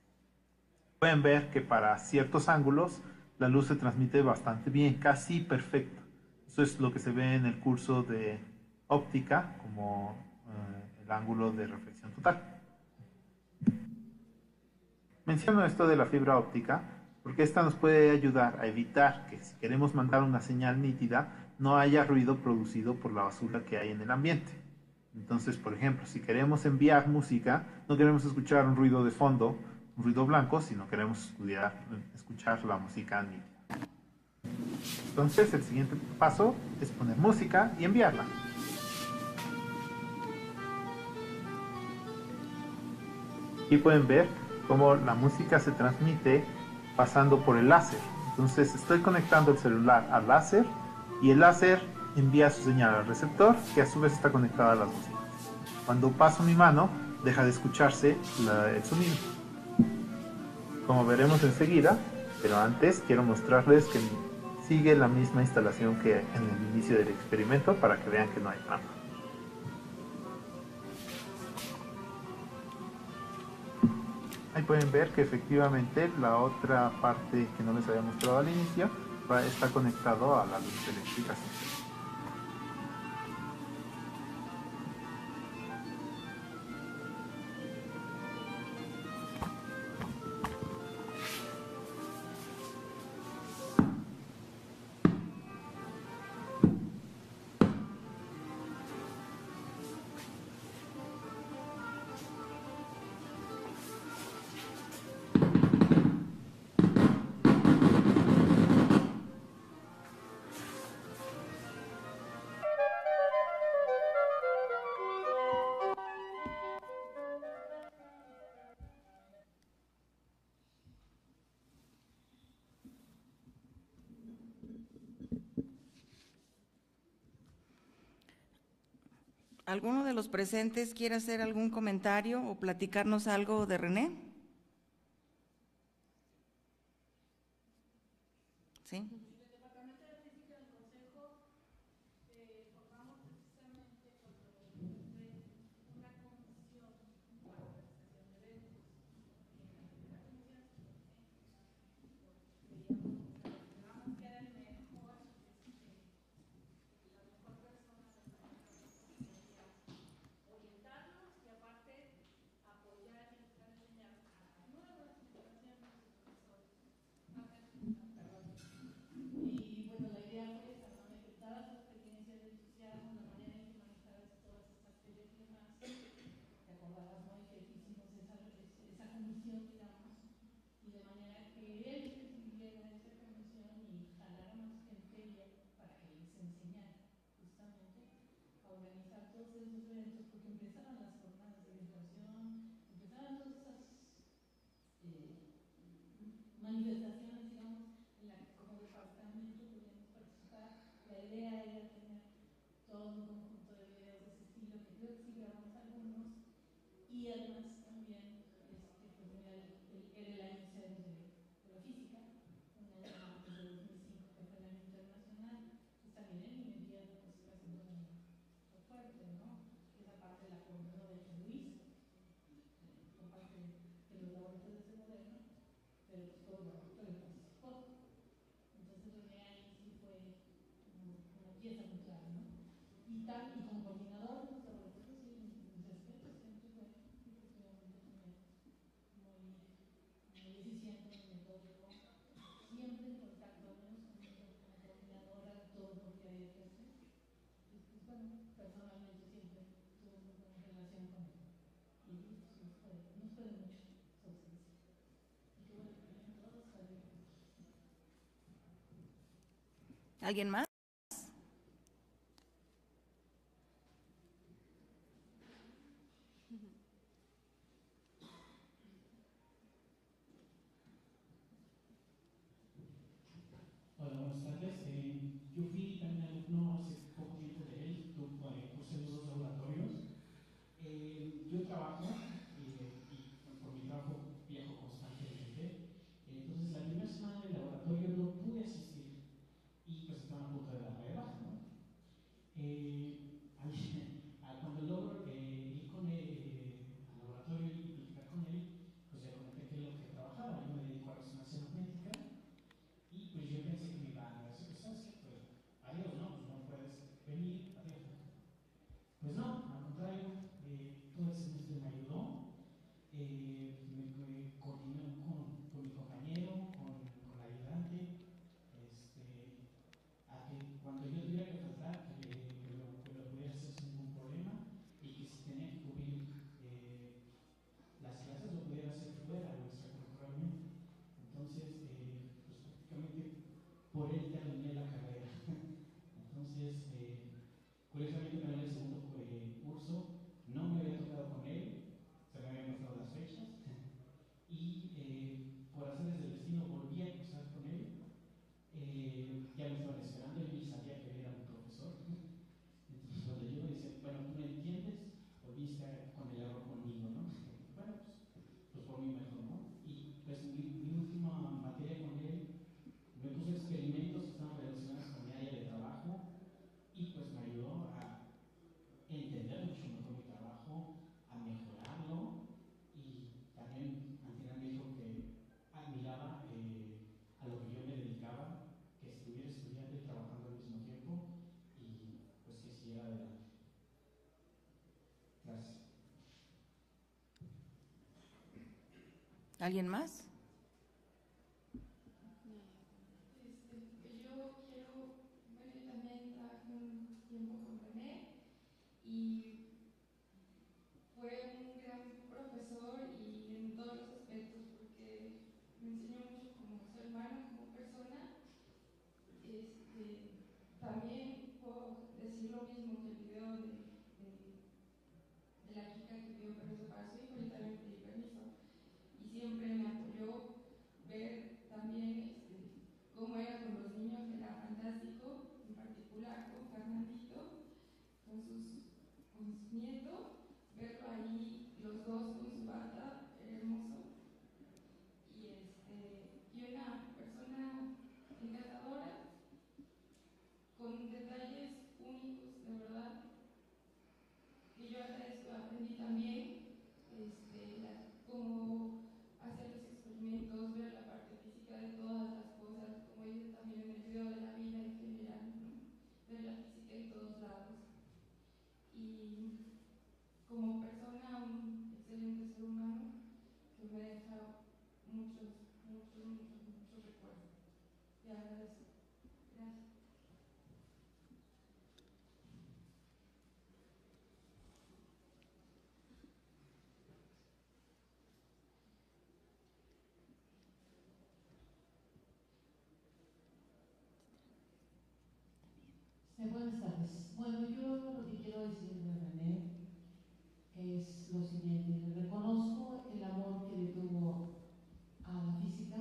Pueden ver que para ciertos ángulos la luz se transmite bastante bien, casi perfecto. Eso es lo que se ve en el curso de óptica como el ángulo de reflexión total. Menciono esto de la fibra óptica porque esta nos puede ayudar a evitar que si queremos mandar una señal nítida no haya ruido producido por la basura que hay en el ambiente. Entonces, por ejemplo, si queremos enviar música, no queremos escuchar un ruido de fondo, un ruido blanco, sino queremos escuchar la música nítida. Entonces, el siguiente paso es poner música y enviarla. Aquí pueden ver cómo la música se transmite pasando por el láser. Entonces, estoy conectando el celular al láser y el láser envía su señal al receptor, que a su vez está conectada a las bocinas. Cuando paso mi mano, deja de escucharse el sonido. Como veremos enseguida, pero antes quiero mostrarles que sigue la misma instalación que en el inicio del experimento para que vean que no hay trampa. Ahí pueden ver que efectivamente la otra parte que no les había mostrado al inicio está conectado a la luz eléctrica. ¿Alguno de los presentes quiere hacer algún comentario o platicarnos algo de René? ¿Sí? Manifestaciones, digamos, en la que como departamento podíamos participar. La idea era tener todo un conjunto de videos de ese estilo, que creo que sí grabamos algunos, y además también pues era el año cero de la física, un año desde 2005 que fue el año internacional, y como coordinador de los laboratorios, sí, mis respetos, siempre fue efectivamente muy eficiente, muy metódico, siempre en contacto, al menos como coordinadora de todo lo que había que hacer. Y pues bueno, personalmente siempre tuve muy buena relación con él. Y pues, nos fue de mucho su ausencia. Y qué bueno que vienen todos a ver. ¿Alguien más? Hola, buenas tardes. Yo fui también alumno hace poco tiempo de él, cursé los 2 laboratorios. Yo trabajo y por mi trabajo viajo constantemente. Entonces, la primera semana del laboratorio no pude asistir y pues estaba a punto de darme de baja, ¿no? Cuando logro ir con él al laboratorio y platicar con él, pues ya comenté que es lo que trabajaba. Yo me dedico a resonancia magnética. Y pues yo pensé que me iba a decir, ¿sabes qué? Pues adiós, ¿no? Pues no puedes venir, adiós. Pues no, al contrario, todo el semestre me ayudó, me coordinó con mi compañero, con la ayudante, a que cuando yo tuviera que faltar, que lo pudiera hacer sin ningún problema y que si tenía que cubrir las clases lo pudiera hacer fuera o extracurricularmente. Entonces, pues prácticamente por él terminé la carrera. Entonces, curiosamente para el segundo curso no me había tocado con él, se me habían pasado las fechas y por hacer el destino volví a cruzar con él. Ya me estaban esperando y yo sabía que él era un profesor. Entonces, cuando yo me decía, bueno, tú me entiendes, volviste con el error conmigo, ¿no? Bueno, pues por mí mejor, ¿no? Y pues mi última materia con él, me puse experimentos que estaban relacionados con mi área de trabajo y pues me ayudó a entender mucho mejor mi trabajo, a mejorarlo y también al final me dijo que admiraba a lo que yo me dedicaba, que estuviera estudiando y trabajando al mismo tiempo y pues que siguiera adelante. Gracias. ¿Alguien más? Yo quiero, bueno, yo también trabajé un tiempo con René y fue un gran profesor y en todos los aspectos porque me enseñó mucho como ser humano, como persona. También puedo decir lo mismo que el video de la chica que pidió permiso para su hijo, yo también pedí permiso y siempre me apoyó. Ver también cómo era con los niños, era fantástico, en particular con Fernandito, con su nieto, verlo ahí, los dos con su bata, era hermoso. Y una persona encantadora, con detalles únicos, de verdad, que yo agradezco, aprendí también cómo hacer los experimentos, ver la parte física de todas las cosas, como dice también en el video de la vida en general, ¿no? Ver la física en todos lados. Y como persona, un excelente ser humano que me deja muchos recuerdos. Te agradezco. Gracias. Buenas tardes. Bueno, yo lo que quiero decir de René es lo siguiente. Reconozco el amor que le tuvo a la física,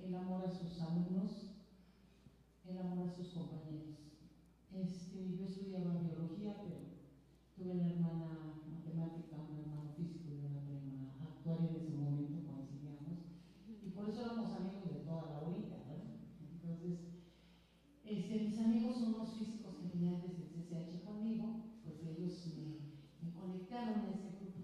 el amor a sus alumnos, el amor a sus compañeros. Yo estudiaba biología, pero tuve una hermana matemática, un hermano físico y una prima actuaria en ese momento, coincidíamos, y por eso éramos amigos de toda la vida, ¿verdad? Entonces, mis amigos son los físicos que venían desde el CCH conmigo, pues ellos me conectaron a ese grupo.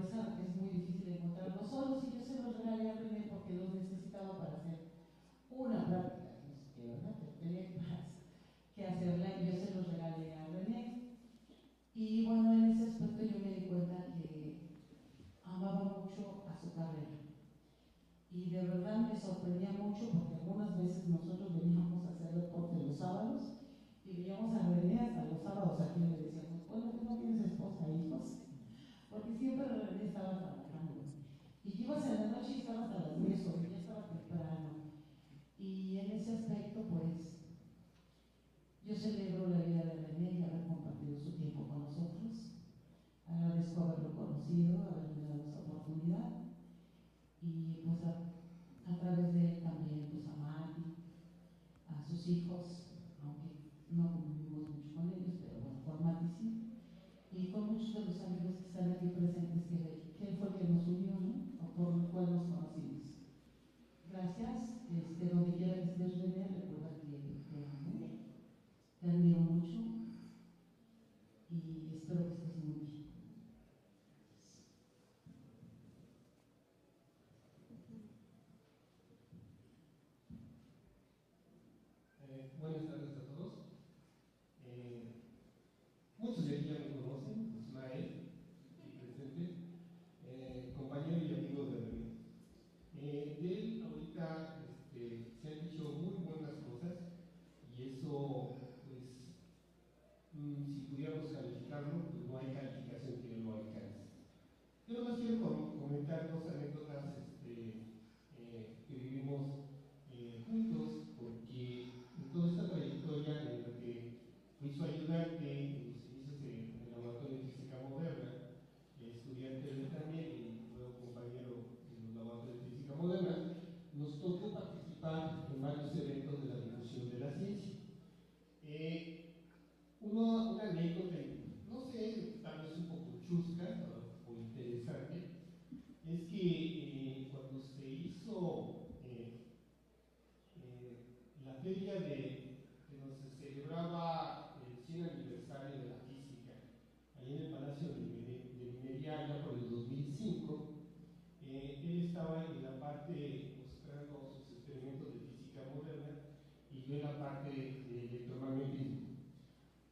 esa es muy difícil de encontrar. No solo si yo se los regalé a René porque los necesitaba para hacer una práctica, no sé qué, ¿verdad? Pero tenía que hacerla y yo se los regalé a René. Y bueno, en ese aspecto yo me di cuenta que amaba mucho a su carrera. Y de verdad me sorprendía mucho porque algunas veces nosotros veníamos a hacer deporte los sábados y veíamos a René hasta los sábados aquí y le decíamos, bueno, ¿tú no tienes esposa e hijos? Porque siempre René estaba trabajando. Y ibas en la noche y estaba hasta las 10 o ya estaba temprano. Y en ese aspecto, pues, yo celebro la vida de René y haber compartido su tiempo con nosotros. Agradezco haberlo conocido, haberme dado esa oportunidad. Y pues a través de él también, pues a Mari, a sus hijos, aunque no convivimos mucho con ellos, pero bueno, con Mati sí. Y con muchos de los amigos que están aquí presentes, que fue el que nos unió, ¿no? O por el cual nos conocimos. Gracias. Donde quiera que estés, René, recuerda que te amo, te admiro mucho y espero que estés muy bien. Buenas tardes a todos. Muchos de aquí ya me conocen, Ismael, aquí presente, compañero y amigo de René. De él ahorita se han dicho muy buenas cosas y eso, pues, si pudiéramos calificarlo, pues no hay calificación que lo alcance. Yo nomás quiero comentar dos anécdotas que vivimos juntos, porque en toda esta trayectoria en la que fui su ayudante en los inicios del laboratorio de física moderna, estudiante de también y luego compañero en los laboratorios de física moderna, nos tocó participar en varios eventos de la difusión de la ciencia. Una anécdota, no sé, tal vez un poco chusca o interesante, es que cuando se hizo la feria donde se celebraba el 100 aniversario de la física, ahí en el Palacio de Minería, ya por el 2005, él estaba en la parte mostrando sus experimentos de física moderna y yo en la parte de electromagnetismo.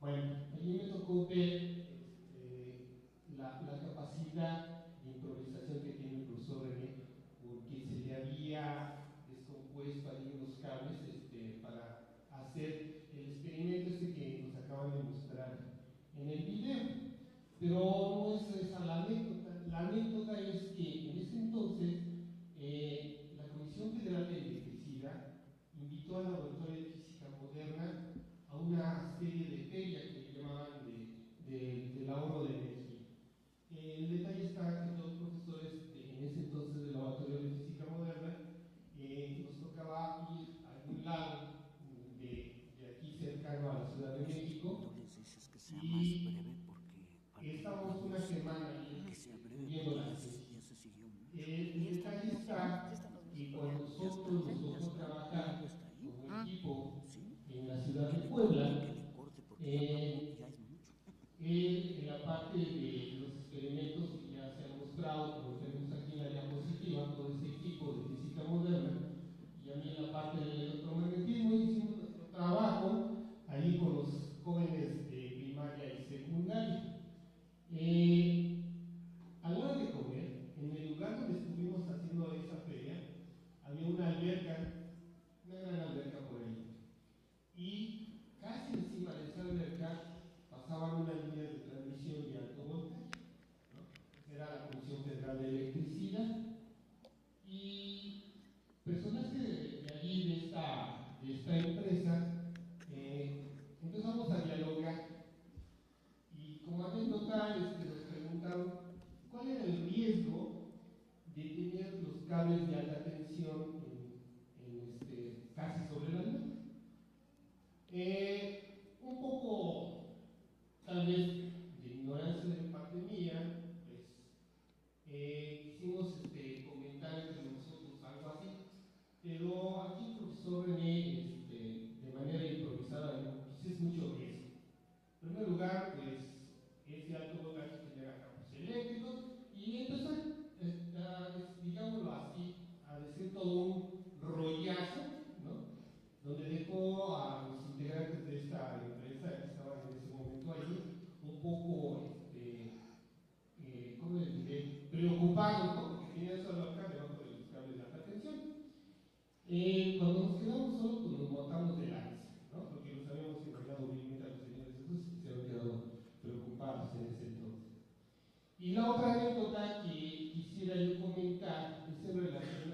Bueno, allí me tocó ver la capacidad de improvisación que tiene el profesor René, porque se le había descompuesto ahí unos cables para hacer el experimento que nos acaban de mostrar en el video. Pero no es esa la anécdota. La anécdota es que en ese entonces la Comisión Federal de Electricidad invitó al Laboratorio de Física Moderna a una serie de ferias que llamaban del ahorro de energía. El detalle está que todos los profesores en ese entonces del Laboratorio de Física Moderna nos tocaba ir a algún lado de aquí cercano a la Ciudad de México y estábamos una semana ahí viendo la ciencia. El detalle está que cuando nosotros nos tocó trabajar como equipo en la ciudad de Puebla, en la parte de los experimentos que ya se han mostrado, como tenemos aquí en la diapositiva, todo ese equipo de física moderna, y a mí en la parte del electromagnetismo hicimos nuestro trabajo ahí con los jóvenes de primaria y secundaria. A la hora de comer, en el lugar donde estuvimos haciendo esa feria, había una alberca, una gran alberca por ahí, y casi encima de esa alberca pasaban una línea de transmisión de alto voltaje, ¿no? Era la Comisión Federal de Electricidad, y personajes de allí, de esta empresa, empezamos a dialogar, y como anécdota nos preguntaron cuál era el riesgo de tener los cables de alta tensión casi sobre la luna. Un poco, tal vez, de ignorancia de parte mía, pues quisimos comentar entre nosotros algo así, pero aquí el profesor René, de manera improvisada, pues es mucho riesgo. preocupados, ¿no? Porque tenía eso acá debajo de los cables de alta tensión. Cuando nos quedamos solos, pues nos matamos de la risa, ¿no? Porque los habíamos engañado obviamente a los señores esos y se habían quedado preocupados en ese entonces. Y la otra anécdota que quisiera yo comentar es en relación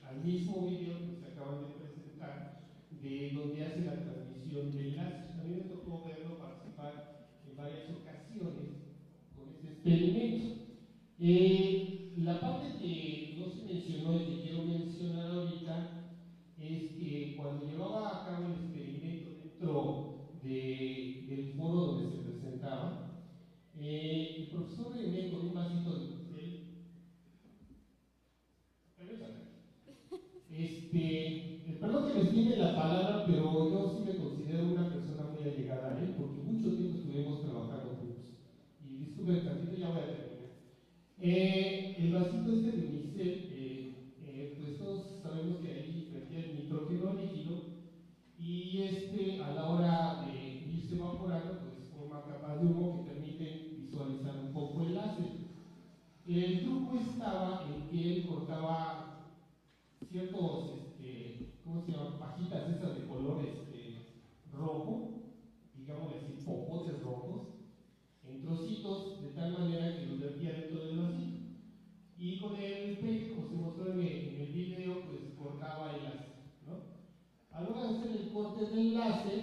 al mismo video que nos acaban de presentar, de donde hace la transmisión de láser. A mí me tocó verlo, participar en varias ocasiones con este experimento. La parte que no se mencionó y que quiero mencionar ahorita es que cuando llevaba a cabo el experimento dentro del foro donde se presentaba, el profesor René con un vasito de cóctel, perdón que me estime la palabra, pero yo sí me considero una persona muy allegada a él, porque mucho tiempo estuvimos trabajando juntos. Y disculpen tantito, ya voy a terminar. El vasito este de unicel, pues todos sabemos que ahí vertía el nitrógeno líquido, y a la hora de irse evaporando, pues forma capas de humo que permite visualizar un poco el láser. El truco estaba en que él cortaba ciertos, ¿cómo se llaman? Pajitas esas de color rojo, digamos así, popotes rojos, en trocitos, de tal manera que los vertía dentro del vasito. Y con el peine, como se mostró en el video, pues cortaba el láser, ¿no? A la hora de hacer el corte del láser,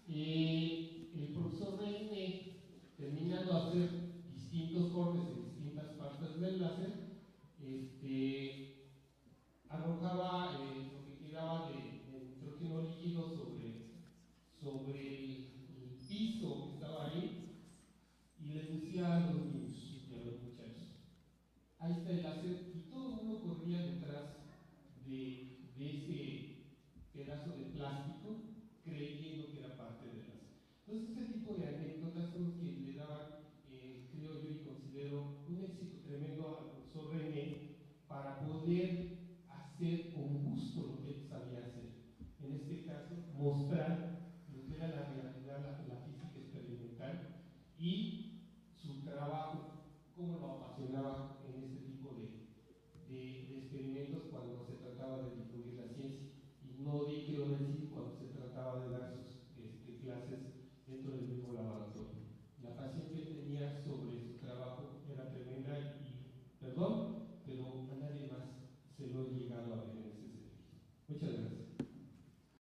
el profesor René, terminando de hacer distintos cortes en distintas partes del láser, arrojaba lo que quedaba de nitrógeno líquido sobre el piso que estaba ahí y les decía a los niños y a los muchachos: ahí está el láser, y todo el mundo corría detrás de ese pedazo de plástico creyendo que era parte del láser. Entonces ese tipo de anécdotas son los que le daban, creo yo y considero, un éxito tremendo al profesor René para poder hacer